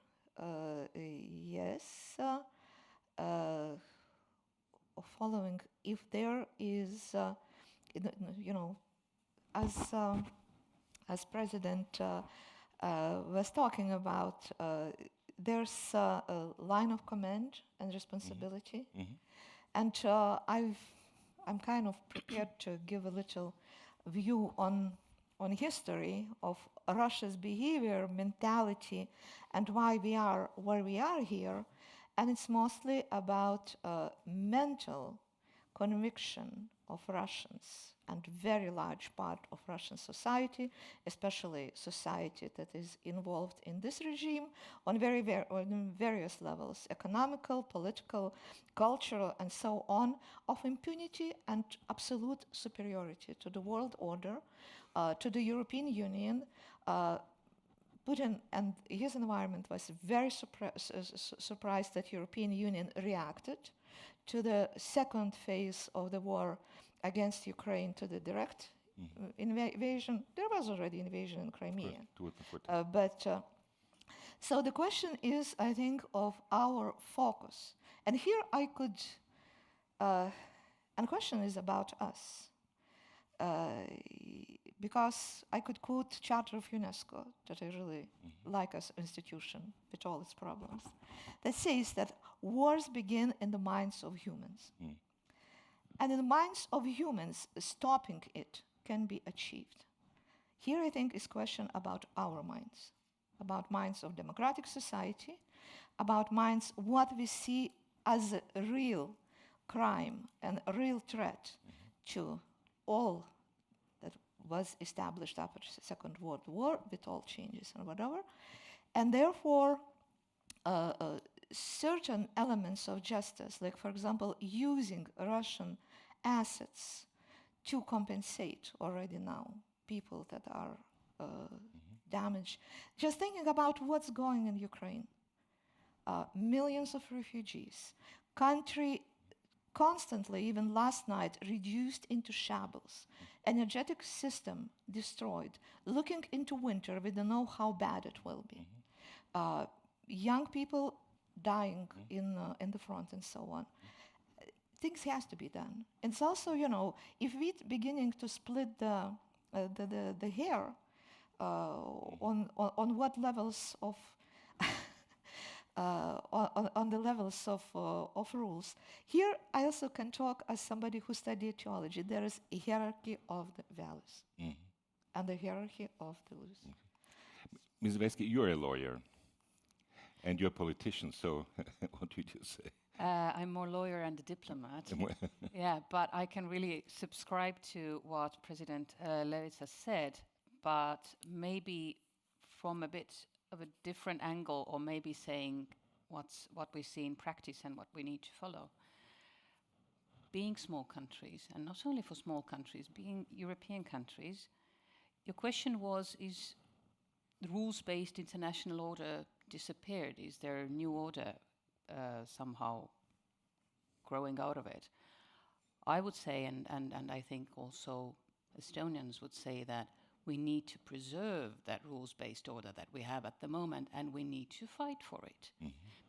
yes. Following, if there is, as President was talking about, there's a line of command and responsibility. Mm-hmm. And I'm kind of prepared to give a little view on history of Russia's behavior, mentality, and why we are where we are here. And it's mostly about mental conviction of Russians, and very large part of Russian society, especially society that is involved in this regime on various levels, economical, political, cultural, and so on, of impunity and absolute superiority to the world order, to the European Union. Putin and his environment was very surprised that European Union reacted to the second phase of the war against Ukraine, to the direct invasion. There was already invasion in Crimea. So the question is, I think, of our focus. And here I could, and question is about us. because I could quote Charter of UNESCO, that I really like as an institution with all its problems, that says that wars begin in the minds of humans. And in the minds of humans, stopping it can be achieved. Here I think is a question about our minds of democratic society, about minds what we see as a real crime and a real threat to all that was established after the Second World War with all changes and whatever. And therefore, certain elements of justice, like for example, using Russian assets to compensate already now people that are damaged. Just thinking about what's going in Ukraine. Millions of refugees. Country constantly, even last night, reduced into shambles. Energetic system destroyed. Looking into winter, we don't know how bad it will be. Young people dying in the front and so on. Things has to be done. It's also, if we're beginning to split the hair on what levels of on the levels of rules. Here, I also can talk as somebody who studied theology. There is a hierarchy of the values and a hierarchy of the rules. Ms. Vaišvilaitė, you're a lawyer and you're a politician, so what would you say? I'm more lawyer and a diplomat. Yeah, but I can really subscribe to what President Levits has said, but maybe from a bit of a different angle, or maybe saying what we see in practice and what we need to follow. Being small countries, and not only for small countries, being European countries, your question was, is the rules-based international order disappeared? Is there a new order somehow growing out of it? I would say, and I think also Estonians would say, that we need to preserve that rules-based order that we have at the moment, and we need to fight for it.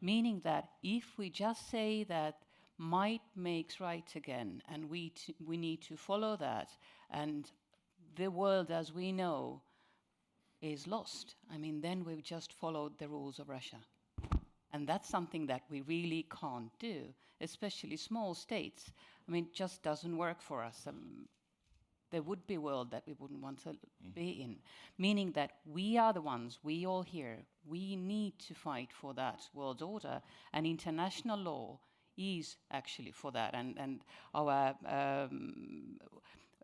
Meaning that if we just say that might makes right again, and we need to follow that, and the world as we know is lost, then we've just followed the rules of Russia. And that's something that we really can't do, especially small states. It just doesn't work for us. There would be a world that we wouldn't want to be in. Meaning that we are the ones, we all here, we need to fight for that world order, and international law is actually for that. And our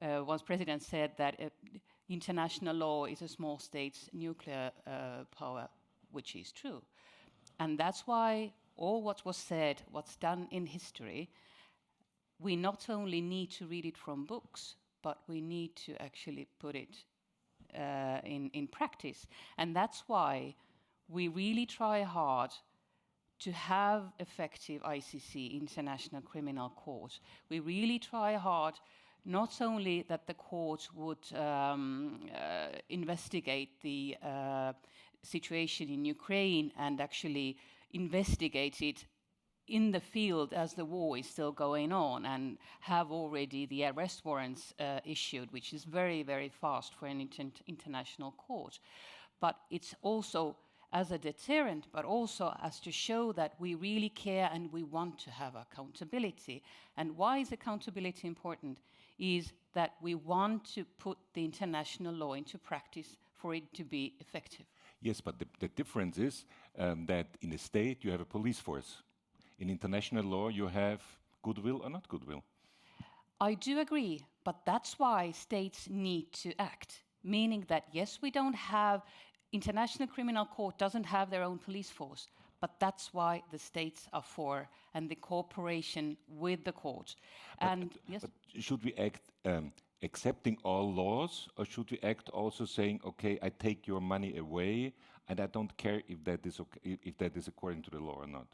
once president said that international law is a small state's nuclear power, which is true. And that's why all what was said, what's done in history, we not only need to read it from books, but we need to actually put it in practice. And that's why we really try hard to have effective ICC, International Criminal Court. We really try hard not only that the court would investigate the situation in Ukraine and actually investigate it in the field as the war is still going on, and have already the arrest warrants issued, which is very, very fast for an international court. But it's also as a deterrent, but also as to show that we really care and we want to have accountability. And why is accountability important? Is that we want to put the international law into practice for it to be effective. Yes, but the difference is that in a state you have a police force. In international law, you have goodwill or not goodwill. I do agree, but that's why states need to act. Meaning that, yes, we don't have, International Criminal Court doesn't have their own police force, but that's why the states are for, and the cooperation with the court. But should we act accepting all laws, or should we act also saying, okay, I take your money away, and I don't care if that is okay, if that is according to the law or not?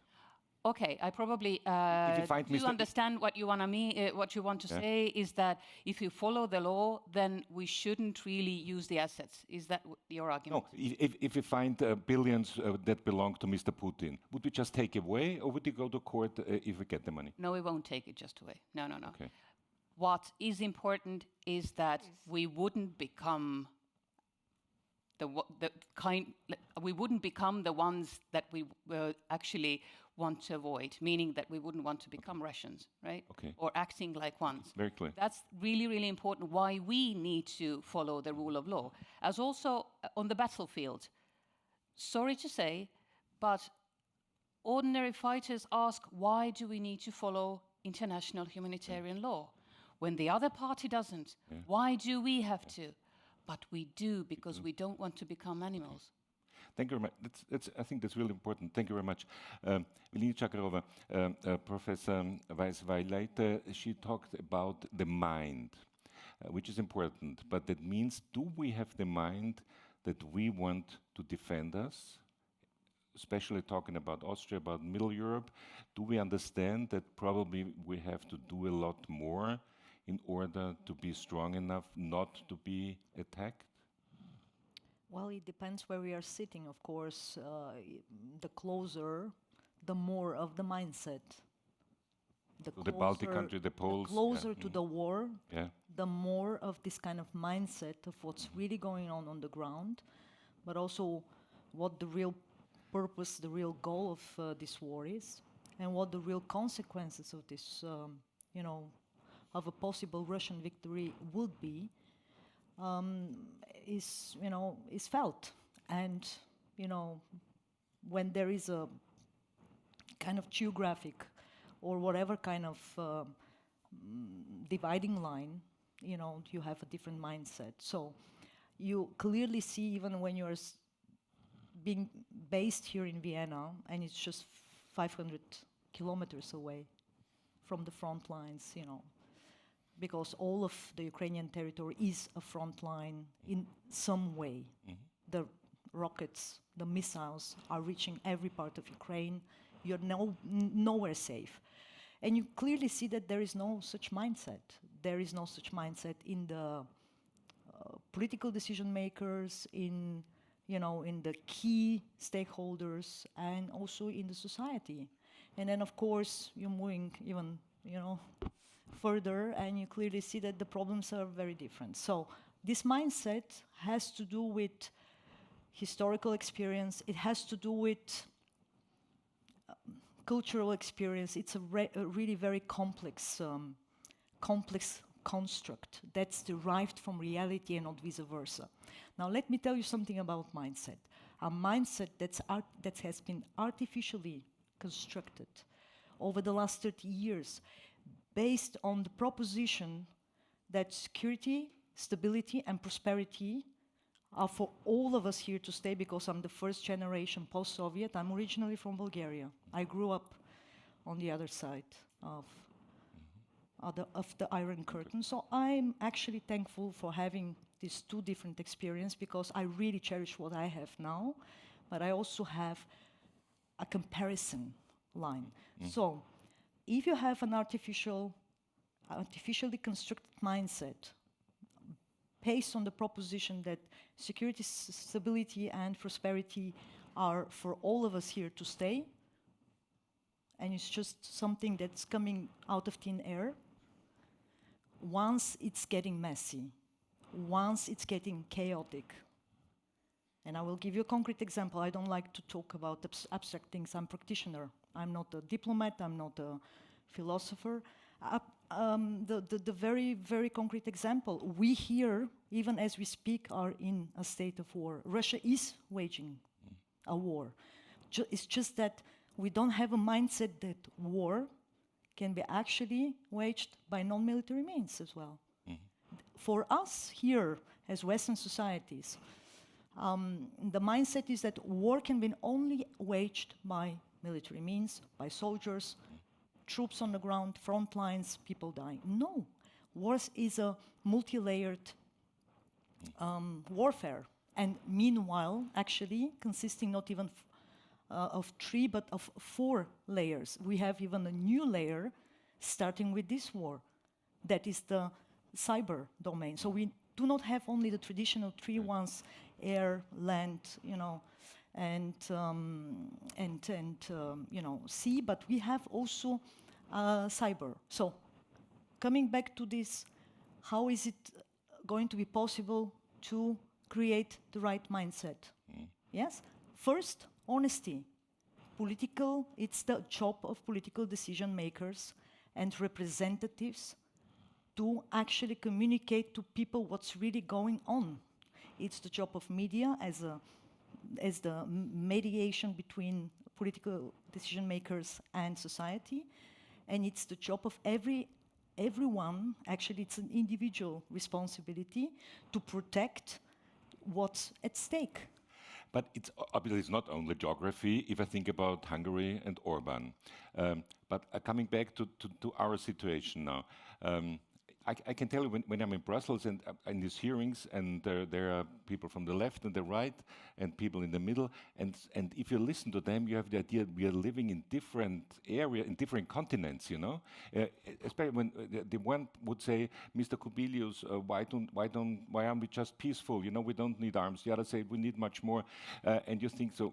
Okay, I probably do understand what you want to say is that if you follow the law, then we shouldn't really use the assets. Is that your argument? No, if we find billions that belong to Mr. Putin, would we just take away, or would we go to court if we get the money? No, we won't take it just away. No. Okay. what is important is that we wouldn't become we wouldn't become the ones that we actually want to avoid, meaning that we wouldn't want to become Russians, right? Okay. Or acting like ones. Very clear. That's really, really important, why we need to follow the rule of law. As also on the battlefield, sorry to say, but ordinary fighters ask, why do we need to follow international humanitarian law? When the other party doesn't, why do we have to? But we do, because we don't want to become animals. Thank you very much. I think that's really important. Thank you very much. Elina Chakarova, Professor Vaišvilaitė, she talked about the mind, which is important. But that means, do we have the mind that we want to defend us? Especially talking about Austria, about Middle Europe, do we understand that probably we have to do a lot more in order to be strong enough not to be attacked? Well, it depends where we are sitting, of course. The closer, the more of the mindset. The Baltic country, the Poles. The closer to the war, the more of this kind of mindset of what's really going on the ground, but also what the real purpose, the real goal of this war is, and what the real consequences of this, of a possible Russian victory would be, is felt. And, when there is a kind of geographic or whatever kind of dividing line, you have a different mindset. So you clearly see, even when you're being based here in Vienna, and it's just 500 kilometers away from the front lines, because all of the Ukrainian territory is a front line in some way. The rockets, the missiles are reaching every part of Ukraine. You're nowhere safe. And you clearly see that there is no such mindset. There is no such mindset in the political decision makers, in the key stakeholders, and also in the society. And then, of course, you're moving even, further, and you clearly see that the problems are very different. So this mindset has to do with historical experience. It has to do with cultural experience. It's a really very complex construct that's derived from reality and not vice versa. Now, let me tell you something about mindset. A mindset that has been artificially constructed over the last 30 years based on the proposition that security, stability, and prosperity are for all of us here to stay, because I'm the first generation post-Soviet. I'm originally from Bulgaria. I grew up on the other side of the Iron Curtain. So I'm actually thankful for having these two different experiences, because I really cherish what I have now, but I also have a comparison line. So if you have an artificially constructed mindset based on the proposition that security, stability, and prosperity are for all of us here to stay, and it's just something that's coming out of thin air, once it's getting messy, once it's getting chaotic, and I will give you a concrete example. I don't like to talk about abstract things. I'm a practitioner. I'm not a diplomat. I'm not a philosopher. The very, very concrete example. We here, even as we speak, are in a state of war. Russia is waging a war. It's just that we don't have a mindset that war can be actually waged by non-military means as well. For us here, as Western societies, the mindset is that war can be only waged by military means, by soldiers, troops on the ground, front lines, people dying. No, wars is a multi-layered warfare. And meanwhile, actually, consisting not even of 3, but of 4 layers. We have even a new layer starting with this war. That is the cyber domain. So we do not have only the traditional 3 ones, air, land, and sea, but we have also cyber. So coming back to this, how is it going to be possible to create the right mindset? Yes? First, honesty. It's the job of political decision makers and representatives to actually communicate to people what's really going on. It's the job of media as the mediation between political decision makers and society, and it's the job of everyone, actually it's an individual responsibility to protect what's at stake. But it's obviously it's not only geography. If I think about Hungary and Orban, but coming back to our situation now, I can tell you when I'm in Brussels and in these hearings, and there are people from the left and the right, and people in the middle, and if you listen to them, you have the idea we are living in different areas, in different continents, you know. Especially when the one would say, Mr. Kubilius, why aren't we just peaceful? You know, we don't need arms. The other say we need much more, and you think so.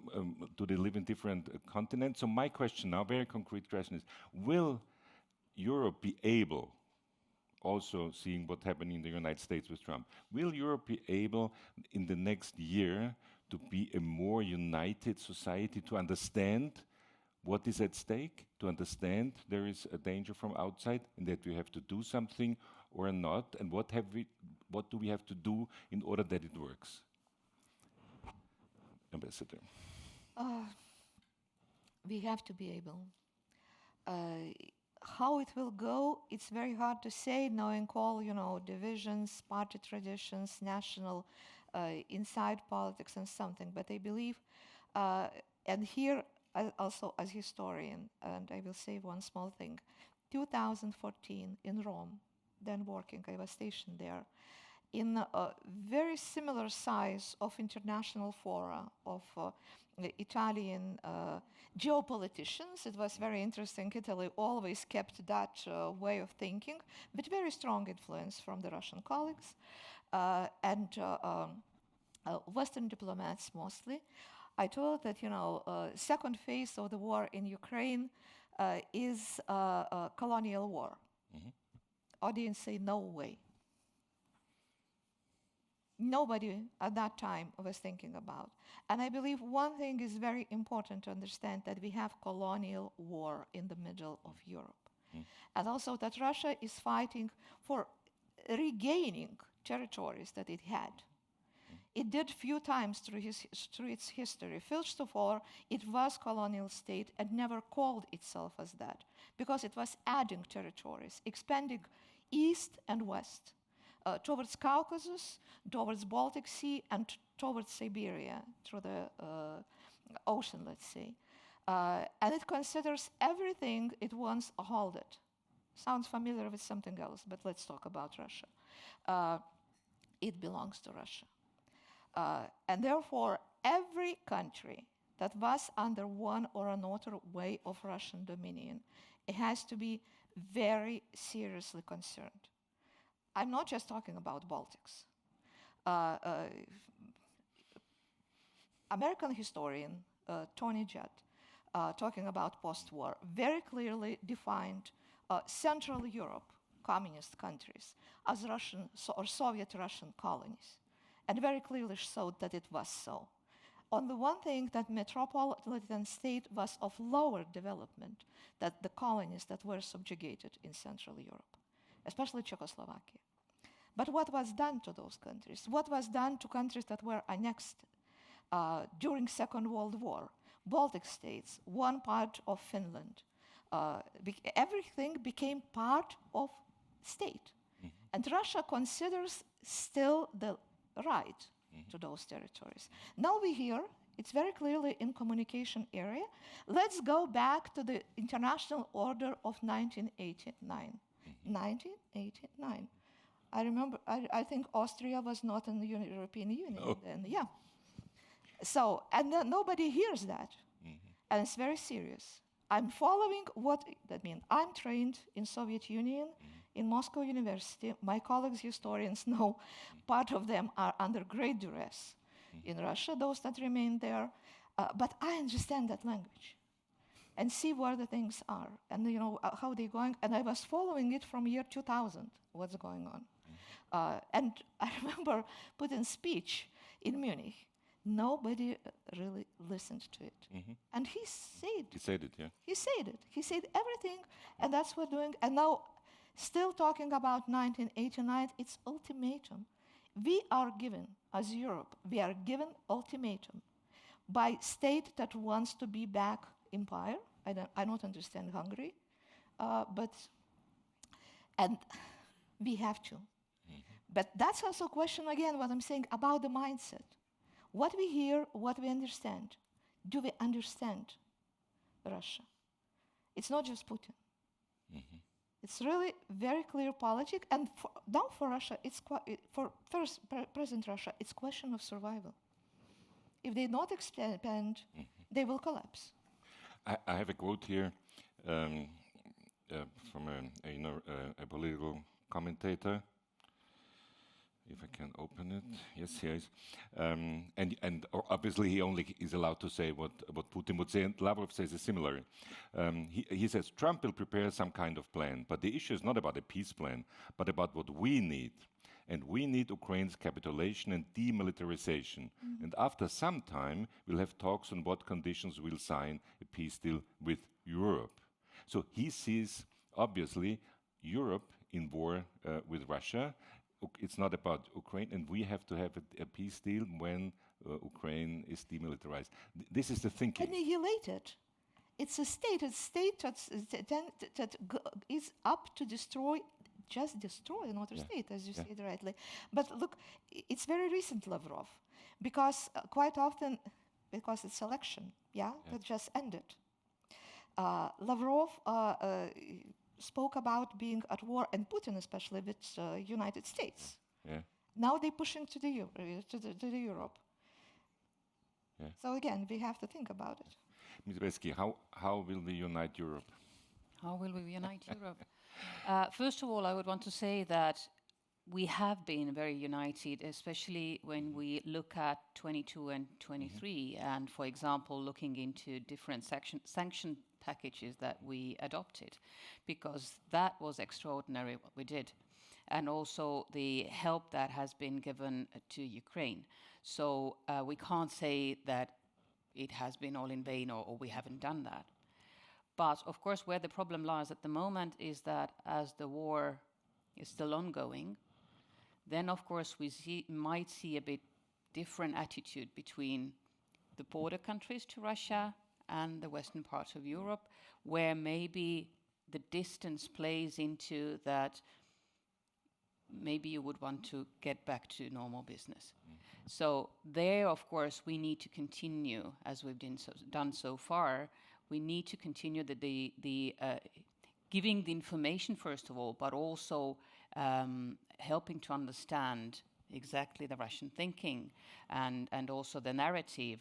Do they live in different continents? So my question now, very concrete question is: will Europe be able, also seeing what happened in the United States with Trump, will Europe be able in the next year to be a more united society, to understand what is at stake, to understand there is a danger from outside and that we have to do something or not, and what do we have to do in order that it works? Ambassador. We have to be able. How it will go, it's very hard to say, knowing all, divisions, party traditions, national, inside politics and something. But I believe, and here also as historian, and I will say one small thing, 2014 in Rome, then working, I was stationed there, in a very similar size of international fora of Italian geopoliticians. It was very interesting. Italy always kept that way of thinking, but very strong influence from the Russian colleagues and Western diplomats mostly. I told that, second phase of the war in Ukraine is a colonial war. Mm-hmm. Audience say, no way. Nobody at that time was thinking about. And I believe one thing is very important to understand, that we have colonial war in the middle of Europe. Mm. And also that Russia is fighting for regaining territories that it had. Mm. It did few times through its history. First of all, it was colonial state and never called itself as that, because it was adding territories, expanding east and west. Towards Caucasus, towards Baltic Sea, and towards Siberia, through the ocean, let's say. And it considers everything it once held it. Sounds familiar with something else, but let's talk about Russia. It belongs to Russia. And therefore, every country that was under one or another way of Russian dominion, it has to be very seriously concerned. I'm not just talking about Baltics. American historian Tony Judd, talking about post-war, very clearly defined Central Europe, communist countries, as Russian or Soviet Russian colonies, and very clearly showed that it was so. On the one thing, that metropolitan state was of lower development than the colonies that were subjugated in Central Europe, especially Czechoslovakia. But what was done to those countries? What was done to countries that were annexed during Second World War? Baltic states, one part of Finland. Everything became part of state. Mm-hmm. And Russia considers still the right to those territories. Now we hear, it's very clearly in communication area, let's go back to the international order of 1989. 1989. I remember, I think Austria was not in the European Union then, yeah. So, and nobody hears that. Mm-hmm. And it's very serious. I'm following what that means. I'm trained in Soviet Union, in Moscow University. My colleagues, historians know, part of them are under great duress in Russia, those that remain there. But I understand that language. and see where the things are and how they're going. And I was following it from year 2000, what's going on. And I remember Putin's speech in Munich. Nobody really listened to it. And he said it, yeah. He said it. He said everything, and that's what we're doing. And now, still talking about 1989, it's ultimatum. We are given, as Europe, we are given ultimatum by state that wants to be back empire. I don't understand Hungary, and we have to. But that's also a question, again, what I'm saying about the mindset. What we hear, what we understand. Do we understand Russia? It's not just Putin. It's really very clear politics, and now for Russia, for present Russia, it's question of survival. If they don't expand, they will collapse. I have a quote here from a political commentator. If I can open it, yes, he is. And obviously he only is allowed to say what Putin would say, and Lavrov says is similar. He says, Trump will prepare some kind of plan, but the issue is not about a peace plan, but about what we need. And we need Ukraine's capitulation and demilitarization. And after some time, we'll have talks on what conditions we'll sign a peace deal with Europe. So he sees, obviously, Europe in war with Russia. It's not about Ukraine, and we have to have a peace deal when Ukraine is demilitarized. This is the thinking. Annihilated. It's a state that is up to destroy, just destroy another state, as you said rightly. But look, it's very recent, Lavrov, because quite often, because it's election, that just ended. Lavrov spoke about being at war, and Putin especially, with United States. Now they're pushing to the Europe. So again, we have to think about it. Ms. Besky, how will we unite Europe? How will we unite Europe? First of all, I would want to say that we have been very united, especially when we look at 22 and 23, and for example, looking into different sanction packages that we adopted, because that was extraordinary what we did, and also the help that has been given to Ukraine. So we can't say that it has been all in vain or we haven't done that. But of course, where the problem lies at the moment is that as the war is still ongoing, then of course we might see a bit different attitude between the border countries to Russia and the western part of Europe, where maybe the distance plays into that maybe you would want to get back to normal business. So there, of course, we need to continue, as we've done so far, we need to continue the giving the information, first of all, but also helping to understand exactly the Russian thinking and also the narrative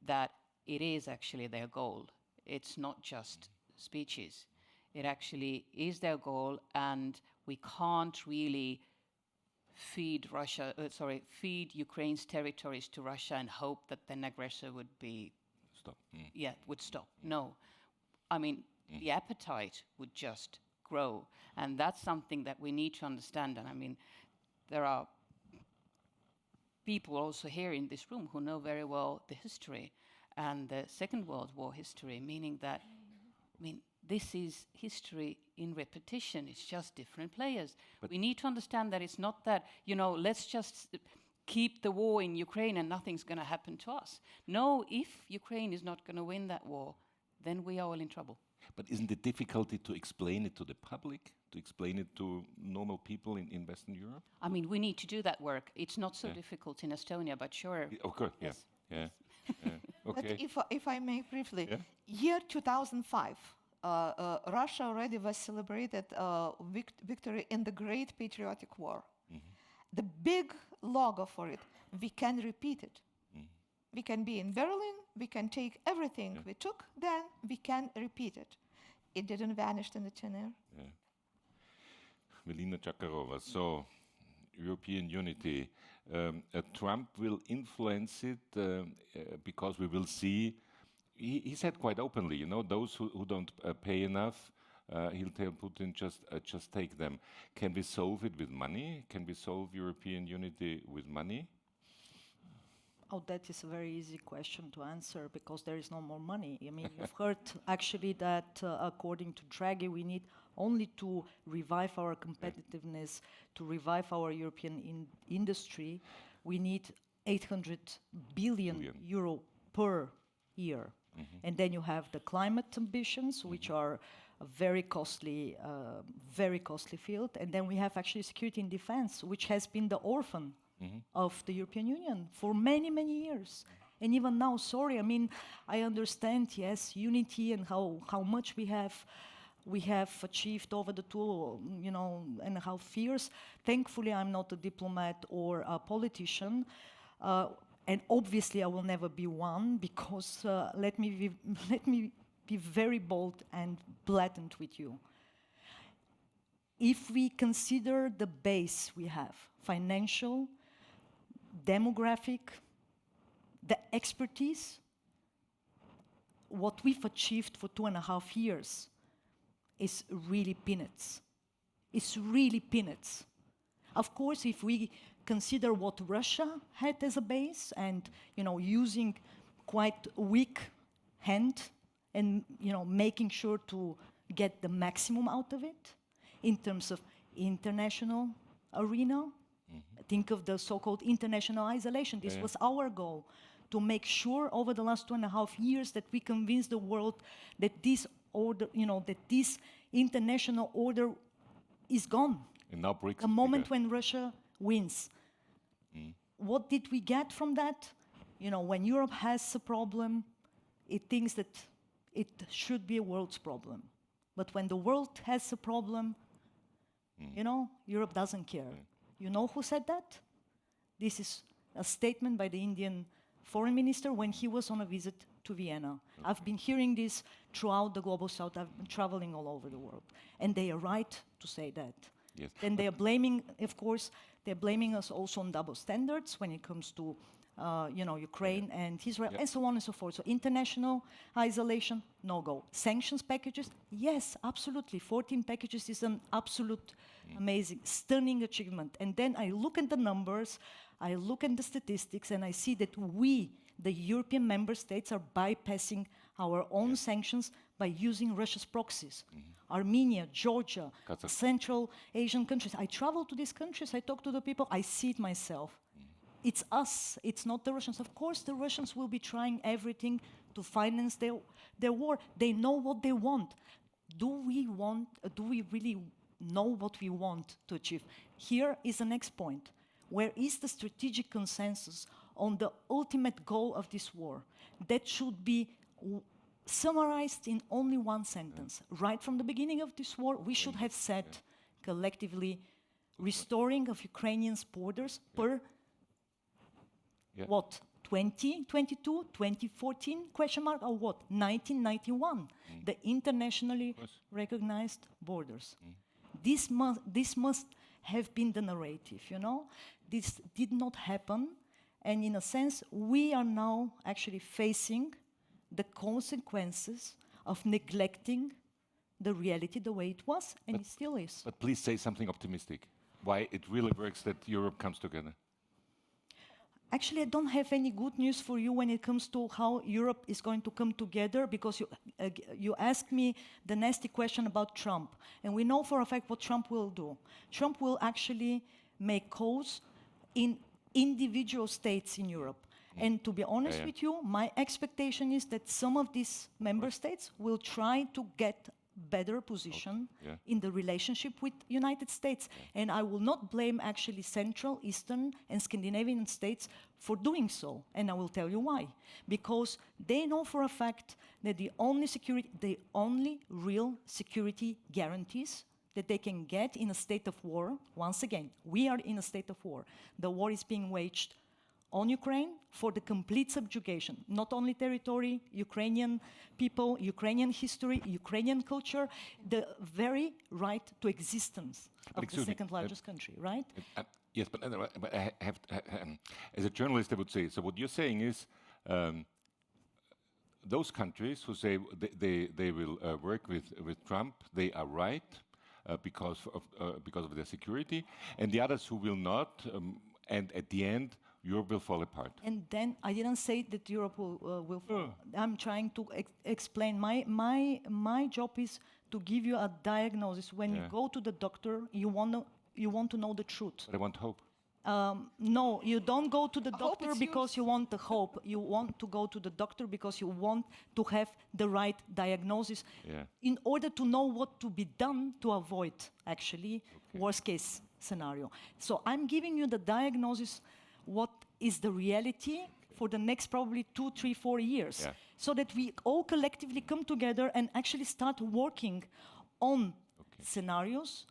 that it is actually their goal. It's not just speeches. It actually is their goal, and we can't really feed Ukraine's territories to Russia and hope that then aggressor would be would stop. No, I mean the appetite would just grow, and that's something that we need to understand. And I mean, there are people also here in this room who know very well the history and the Second World War history, meaning that, I mean, this is history in repetition. It's just different players. But we need to understand that it's not that, let's just keep the war in Ukraine and nothing's going to happen to us. No, if Ukraine is not going to win that war, then we are all in trouble. But isn't it difficult to explain it to the public, to explain it to normal people in Western Europe? I mean, we need to do that work. It's not so difficult in Estonia, but sure. Of course, yes. Okay. But if I may briefly, year 2005, Russia already was celebrated victory in the Great Patriotic War. The big logo for it, we can repeat it. We can be in Berlin, we can take everything we took, then we can repeat it. It didn't vanish in the thin air. Melina Chakarova, so European unity. Trump will influence it because we will see he said quite openly, you know, those who don't pay enough, he'll tell Putin, just take them. Can we solve it with money? Can we solve European unity with money? Oh, that is a very easy question to answer because there is no more money. I mean, you've heard actually that according to Draghi, we need only to revive our competitiveness, to revive our European industry. We need 800 billion euro per year. And then you have the climate ambitions, which are a very costly field. And then we have actually security and defense, which has been the orphan of the European Union for many, many years. And even now, sorry, I mean, I understand, yes, unity and how much we have achieved over the 2.5 years. Thankfully, I'm not a diplomat or a politician. And obviously, I will never be one because let me be very bold and blatant with you. If we consider the base we have, financial, demographic, the expertise, what we've achieved for 2.5 years is really peanuts. It's really peanuts. Of course, if we consider what Russia had as a base and, using quite weak hand and, making sure to get the maximum out of it in terms of international arena, think of the so-called international isolation. This was our goal, to make sure over the last 2.5 years that we convince the world that this order, that this international order is gone. And now BRICS. The moment when Russia wins. What did we get from that? When Europe has a problem, it thinks that it should be a world's problem. But when the world has a problem, Europe doesn't care. You know who said that? This is a statement by the Indian foreign minister when he was on a visit to Vienna. I've been hearing this throughout the Global South. I've been traveling all over the world. And they are right to say that. Yes. Then they are blaming, of course, they're blaming us also on double standards when it comes to, Ukraine and Israel, and so on and so forth. So international isolation, no go. Sanctions packages, yes, absolutely. 14 packages is an absolute amazing, stunning achievement. And then I look at the numbers, I look at the statistics, and I see that we, the European member states, are bypassing our own sanctions by using Russia's proxies. Armenia, Georgia, Central Asian countries. I travel to these countries, I talk to the people, I see it myself. It's us, it's not the Russians. Of course, the Russians will be trying everything to finance their war. They know what they want. Do we really know what we want to achieve? Here is the next point. Where is the strategic consensus on the ultimate goal of this war? That should be summarized in only one sentence. Right from the beginning of this war, we should have said collectively restoring of Ukrainians' borders per what? 2022, 2014, question mark, or what? 1991, the internationally recognized borders. This must have been the narrative, This did not happen, and in a sense, we are now actually facing the consequences of neglecting the reality the way it was, and it still is. But please say something optimistic. Why it really works that Europe comes together. Actually, I don't have any good news for you when it comes to how Europe is going to come together, because you asked me the nasty question about Trump. And we know for a fact what Trump will do. Trump will actually make calls in individual states in Europe. And to be honest with you, my expectation is that some of these member states will try to get better position in the relationship with United States. And I will not blame actually Central, Eastern, and Scandinavian states for doing so. And I will tell you why. Because they know for a fact that the only real security guarantees that they can get in a state of war, once again, we are in a state of war. The war is being waged on Ukraine for the complete subjugation, not only territory, Ukrainian people, Ukrainian history, Ukrainian culture, the very right to existence of the second largest country, right? Yes, but I have as a journalist, I would say, so what you're saying is those countries who say they will work with Trump, they are right because of their security, and the others who will not, and at the end, Europe will fall apart. And then I didn't say that Europe will fall. I'm trying to explain. My job is to give you a diagnosis. When you go to the doctor, you want to know the truth. But I want hope. No, you don't go to the doctor because you want the hope. You want to go to the doctor because you want to have the right diagnosis in order to know what to be done to avoid, actually, worst case scenario. So I'm giving you the diagnosis, what is the reality for the next probably 2, 3, 4 years, so that we all collectively come together and actually start working on scenarios,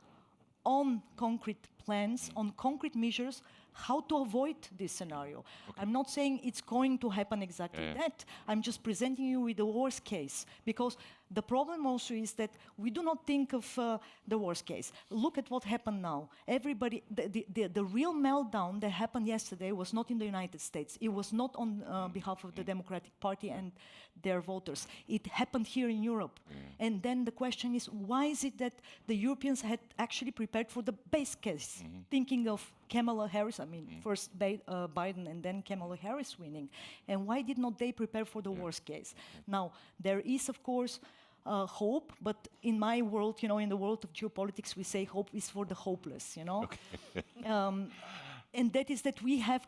on concrete plans, on concrete measures, how to avoid this scenario. I'm not saying it's going to happen exactly that. I'm just presenting you with the worst case, because the problem also is that we do not think of the worst case. Look at what happened now. Everybody, the real meltdown that happened yesterday was not in the United States. It was not on behalf of the Democratic Party and their voters. It happened here in Europe. And then the question is, why is it that the Europeans had actually prepared for the base case, thinking of Kamala Harris, first Biden and then Kamala Harris winning. And why did not they prepare for the worst case? Now, there is, of course, hope, but in my world, in the world of geopolitics, we say hope is for the hopeless, and that is that we have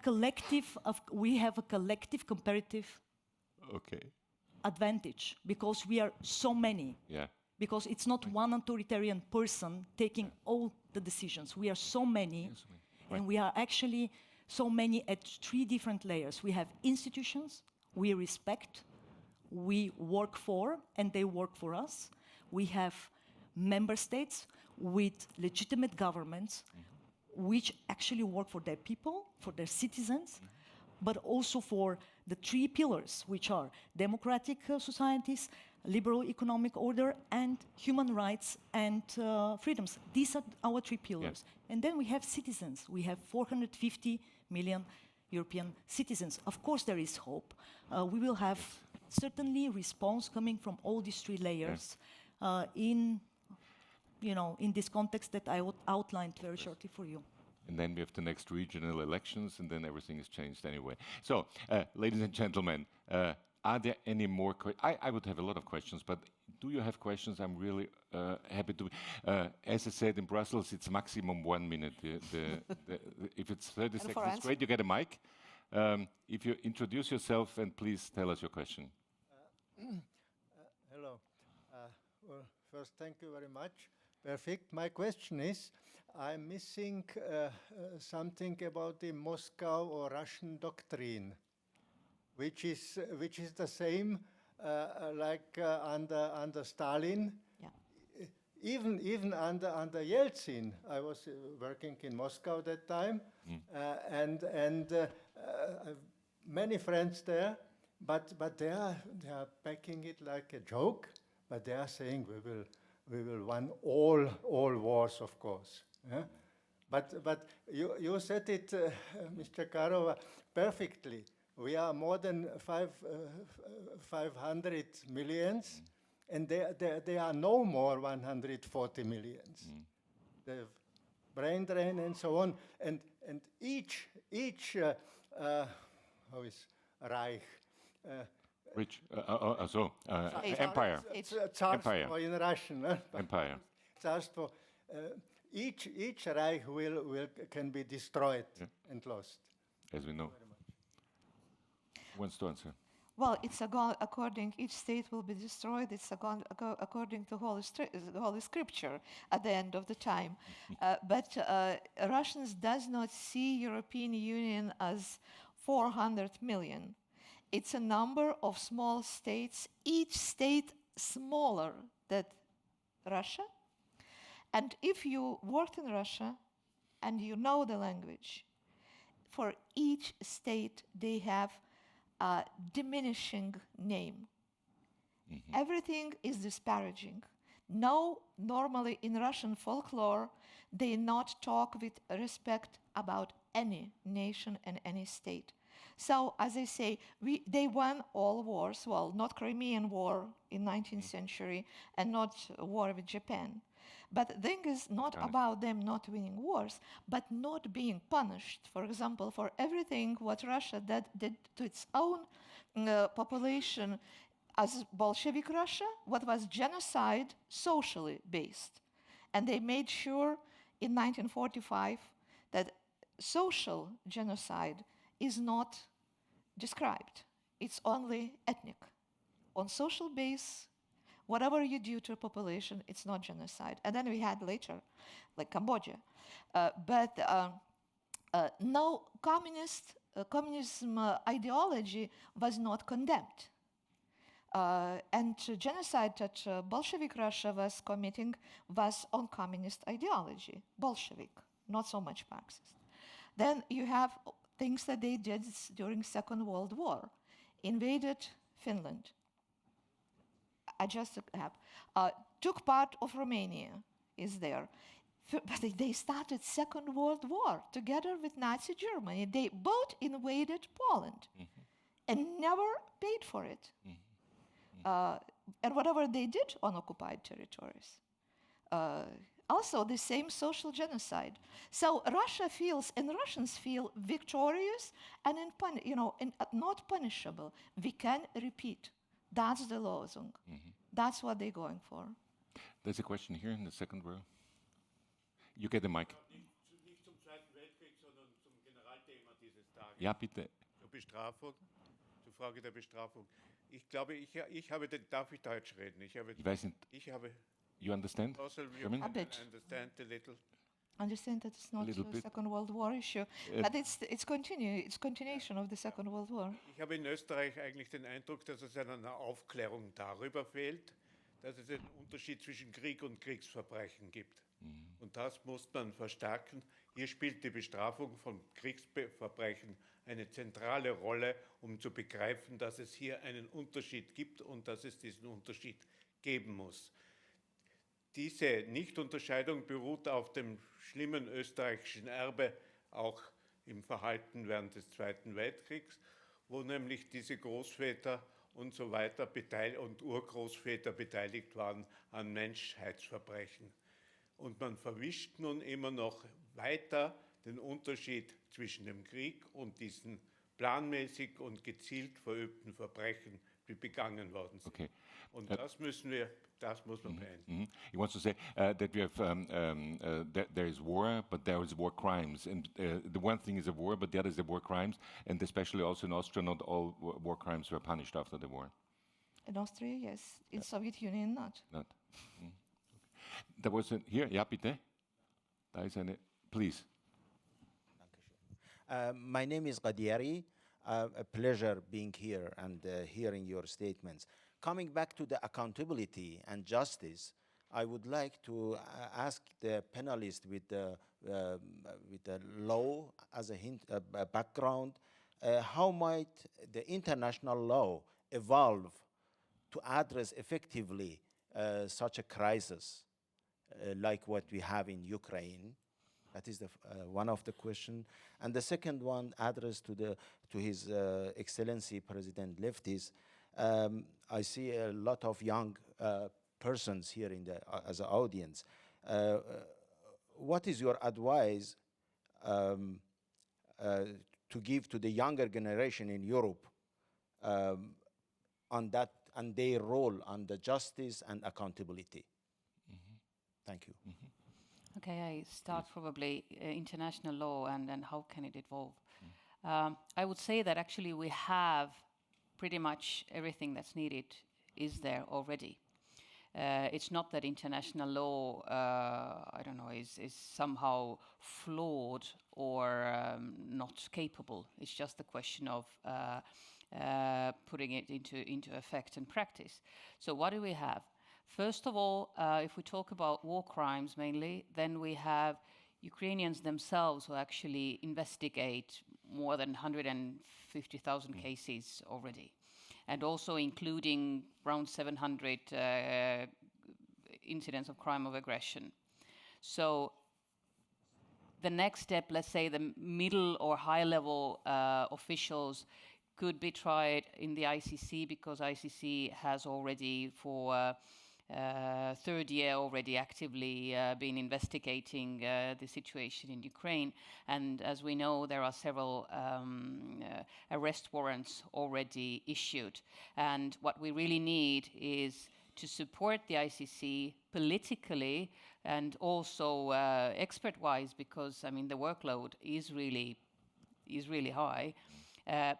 a collective comparative advantage, because we are so many. Because it's not one authoritarian person taking all the decisions. We are so many. And we are actually so many at 3 different layers. We have institutions we respect, we work for, and they work for us. We have member states with legitimate governments which actually work for their people, for their citizens, but also for the 3 pillars, which are democratic societies, liberal economic order, and human rights and freedoms. These are our 3 pillars. And then we have citizens. We have 450 million European citizens. Of course, there is hope. We will have certainly response coming from all these 3 layers in this context that I outlined very shortly for you. And then we have the next regional elections, and then everything is changed anyway. So, ladies and gentlemen, are there any more questions? I would have a lot of questions, but do you have questions? I'm really happy to. As I said, in Brussels, it's maximum 1 minute. If it's 30 seconds, it's great. You get a mic. If you introduce yourself and please tell us your question. Hello. Well, first, thank you very much. Perfect. My question is, I'm missing something about the Moscow or Russian doctrine, which is the same like under Stalin. Even under Yeltsin. I was working in Moscow that time, and many friends there, but they are packing it like a joke. But they are saying we will win all wars, of course. But you said it, Mr. Karova, perfectly. We are more than 500 millions, and there are no more 140 millions. The brain drain and so on, and each how is Reich? Which empire. Empire in Russian. Empire. Each Reich can be destroyed and lost. As we know. Who wants to answer? Well, it's according, each state will be destroyed. It's according to Holy Scripture at the end of the time. But Russians does not see European Union as 400 million. It's a number of small states, each state smaller than Russia. And if you worked in Russia and you know the language, for each state they have a diminishing name. Everything is disparaging. No, normally in Russian folklore, they not talk with respect about any nation and any state. So, as I say, they won all wars. Well, not Crimean War in 19th century and not war with Japan. But the thing is not about them not winning wars, but not being punished. For example, for everything what Russia did to its own population as Bolshevik Russia, what was genocide socially based. And they made sure in 1945 that social genocide is not described. It's only ethnic. On social base, whatever you do to a population, it's not genocide. And then we had later, like Cambodia. But no communism ideology was not condemned. And genocide that Bolshevik Russia was committing was on communist ideology, Bolshevik, not so much Marxist. Then you have things that they did during Second World War, invaded Finland. I just have, took part of Romania, is there. But they started Second World War together with Nazi Germany. They both invaded Poland and never paid for it. And whatever they did on occupied territories. Also the same social genocide. So Russia feels, and Russians feel victorious and not punishable. We can repeat. That's the lozung. That's what they're going for. There's a question here in the second row. You get the mic. Nicht zum Zweiten Weltkrieg, sondern zum Generalthema dieses Tages. Ja, bitte. Zur Bestrafung, zur Frage der Bestrafung. Ich glaube, ich habe, darf ich Deutsch reden? Ich weiß nicht. You understand? German? A bit. Understand a little. Understand that it's not a Second World War issue, but it's continuation of the Second World War. Ich habe in Österreich eigentlich den Eindruck, dass es eine Aufklärung darüber fehlt, dass es einen Unterschied zwischen Krieg und Kriegsverbrechen gibt. Und das muss man verstärken. Hier spielt die Bestrafung von Kriegsverbrechen eine zentrale Rolle, um zu begreifen, dass es hier einen Unterschied gibt und dass es diesen Unterschied geben muss. Diese Nichtunterscheidung beruht auf dem schlimmen österreichischen Erbe, auch im Verhalten während des Zweiten Weltkriegs, wo nämlich diese Großväter und so weiter und Urgroßväter beteiligt waren an Menschheitsverbrechen. Und man verwischt nun immer noch weiter den Unterschied zwischen dem Krieg und diesen planmäßig und gezielt verübten Verbrechen, die begangen worden sind. Okay. Und das muss man beenden. He wants to say that we have there is war, but there is war crimes, and the one thing is a war, but the other is the war crimes, and especially also in Austria, not all war crimes were punished after the war. In Austria, yes. In Soviet Union, not. There was here, ja bitte. Da ist eine, please. My name is Qadiari. A pleasure being here and hearing your statements. Coming back to the accountability and justice, I would like to ask the panelists with the law as a background, how might the international law evolve to address effectively such a crisis like what we have in Ukraine? That is one of the questions. And the second one addressed to His Excellency President Levits. I see a lot of young persons here as an audience. What is your advice to give to the younger generation in Europe on their role on the justice and accountability? Thank you. Okay, I start probably international law and how can it evolve. I would say that actually we have pretty much everything that's needed is there already. It's not that international law, is somehow flawed or not capable. It's just a question of putting it into effect and practice. So what do we have? First of all, if we talk about war crimes mainly, then we have Ukrainians themselves who actually investigate more than 150,000 cases already, and also including around 700 incidents of crime of aggression. So the next step, let's say the middle or high level officials could be tried in the ICC, because ICC has already for third year already actively been investigating the situation in Ukraine. And as we know, there are several arrest warrants already issued. And what we really need is to support the ICC politically and also expert-wise, because I mean the workload is really high.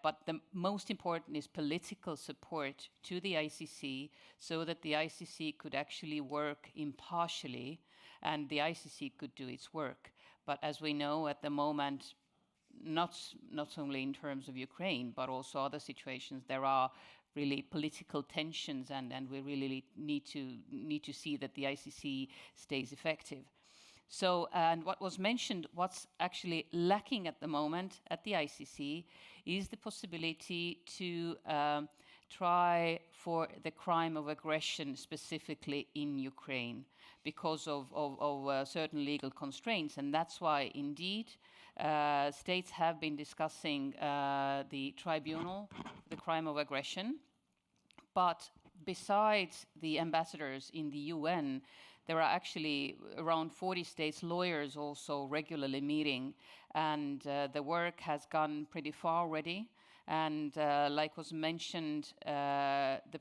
But the most important is political support to the ICC, so that the ICC could actually work impartially and the ICC could do its work. But as we know at the moment, not only in terms of Ukraine, but also other situations, there are really political tensions, and we really need to see that the ICC stays effective. So, and what was mentioned, what's actually lacking at the moment at the ICC is the possibility to try for the crime of aggression specifically in Ukraine, because of certain legal constraints. And that's why, indeed, states have been discussing the tribunal, the crime of aggression. But besides the ambassadors in the UN, there are actually around 40 states' lawyers also regularly meeting, and the work has gone pretty far already. And like was mentioned, the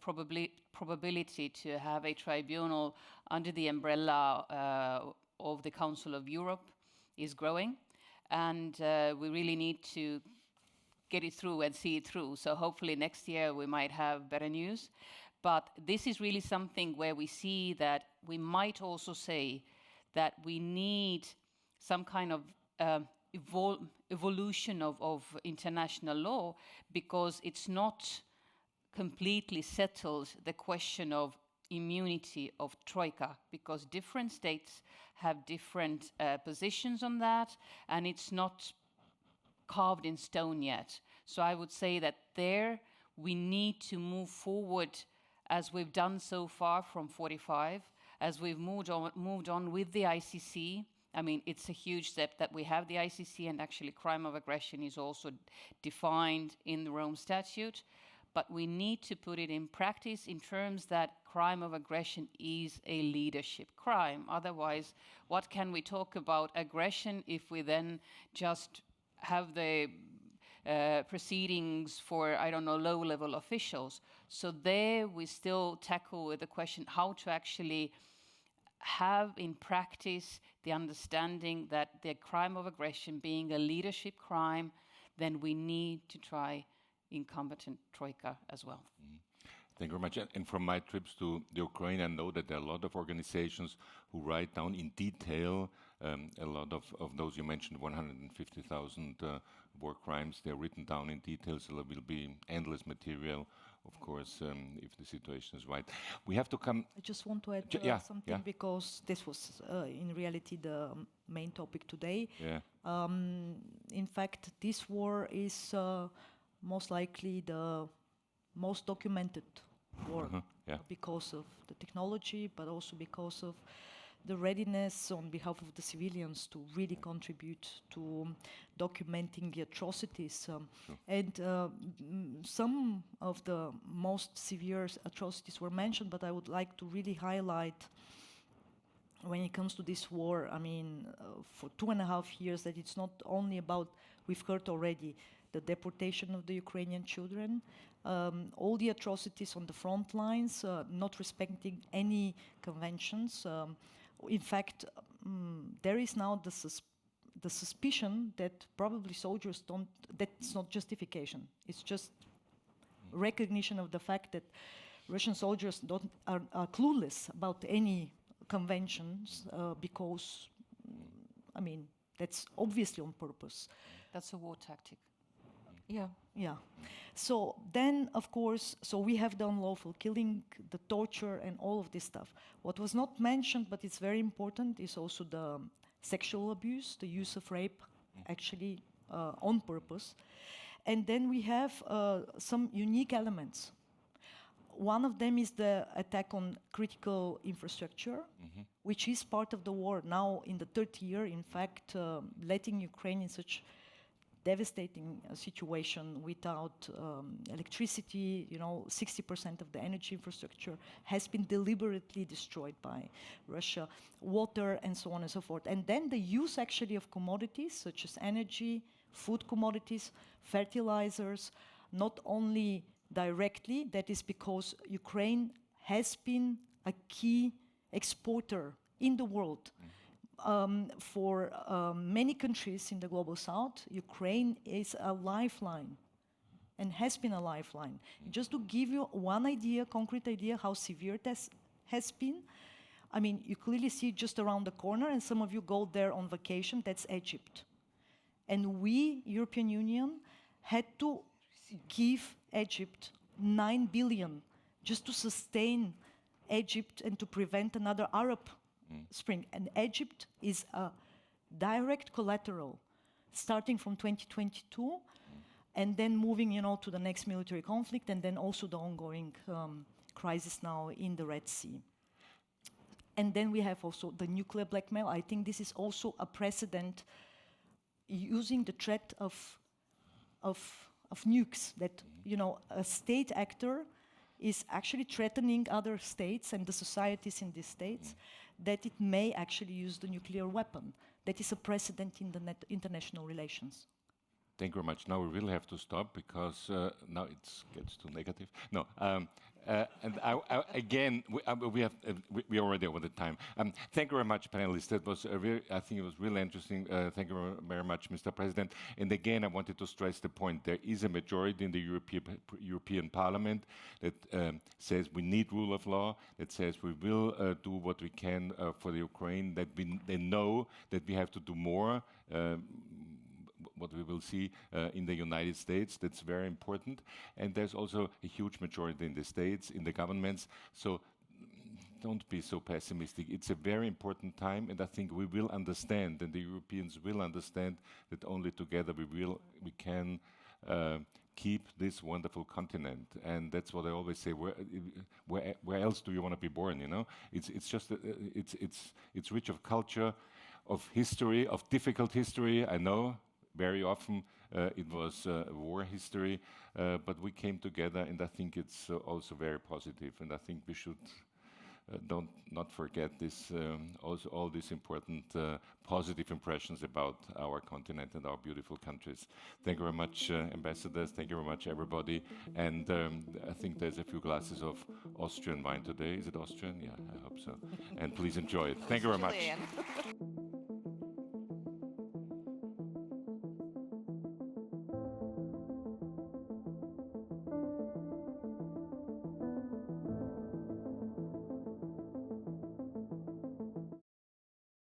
probability to have a tribunal under the umbrella of the Council of Europe is growing, and we really need to get it through and see it through. So hopefully next year we might have better news. But this is really something where we see that we might also say that we need some kind of evolution of international law, because it's not completely settled the question of immunity of Troika, because different states have different positions on that, and it's not carved in stone yet. So I would say that there we need to move forward as we've done so far from 45, as we've moved on with the ICC. I mean, it's a huge step that we have the ICC, and actually crime of aggression is also defined in the Rome Statute. But we need to put it in practice in terms that crime of aggression is a leadership crime. Otherwise, what can we talk about aggression if we then just have the proceedings for, I don't know, low-level officials? So there we still tackle with the question how to actually have in practice the understanding that the crime of aggression being a leadership crime, then we need to try incompetent Troika as well. Thank you very much. And from my trips to the Ukraine, I know that there are a lot of organizations who write down in detail a lot of those you mentioned, 150,000 war crimes. They're written down in detail, so there will be endless material, of course, if the situation is right. We have to come... I just want to add something, because this was in reality the main topic today. Yeah. In fact, this war is most likely the most documented war because of the technology, but also because of the readiness on behalf of the civilians to really contribute to documenting the atrocities. And some of the most severe atrocities were mentioned, but I would like to really highlight, when it comes to this war, I mean, for 2.5 years, that it's not only about, we've heard already, the deportation of the Ukrainian children, all the atrocities on the front lines, not respecting any conventions. In fact, there is now the suspicion that probably soldiers don't, that's not justification. It's just recognition of the fact that Russian soldiers are clueless about any conventions because, I mean, that's obviously on purpose. That's a war tactic. Yeah. So then, of course, so we have the unlawful killing, the torture, and all of this stuff. What was not mentioned, but it's very important, is also the sexual abuse, the use of rape, actually on purpose. And then we have some unique elements. One of them is the attack on critical infrastructure, which is part of the war. Now, in the third year, in fact, letting Ukraine in such devastating situation without electricity, 60% of the energy infrastructure has been deliberately destroyed by Russia, water, and so on and so forth. And then the use actually of commodities such as energy, food commodities, fertilizers, not only directly, that is because Ukraine has been a key exporter in the world. For many countries in the global south, Ukraine is a lifeline and has been a lifeline. Just to give you one idea, concrete idea, how severe it has been, I mean, you clearly see just around the corner, and some of you go there on vacation, that's Egypt. And we, European Union, had to give Egypt 9 billion just to sustain Egypt and to prevent another Arab Spring. And Egypt is a direct collateral starting from 2022 and then moving, to the next military conflict and then also the ongoing crisis now in the Red Sea. And then we have also the nuclear blackmail. I think this is also a precedent using the threat of nukes that, a state actor is actually threatening other states and the societies in these states that it may actually use the nuclear weapon. That is a precedent in the international relations. Thank you very much. Now we will have to stop because now it gets too negative. No, and again, we are already over the time. Thank you very much, panelists. That was I think it was really interesting. Thank you very much, Mr. President. And again, I wanted to stress the point: there is a majority in the European Parliament that says we need rule of law. That says we will do what we can for the Ukraine. That they know that we have to do more. What we will see in the United States, that's very important. And there's also a huge majority in the states, in the governments. So don't be so pessimistic. It's a very important time, and I think we will understand, and the Europeans will understand that only together we can keep this wonderful continent. And that's what I always say. Where else do you want to be born? It's just it's rich of culture, of history, of difficult history. I know. Very often it was war history, but we came together, and I think it's also very positive. And I think we should not forget this, also all these important positive impressions about our continent and our beautiful countries. Thank you very much, ambassadors. Thank you very much, everybody. And I think there's a few glasses of Austrian wine today. Is it Austrian? Yeah, I hope so. And please enjoy it. Thank you very much.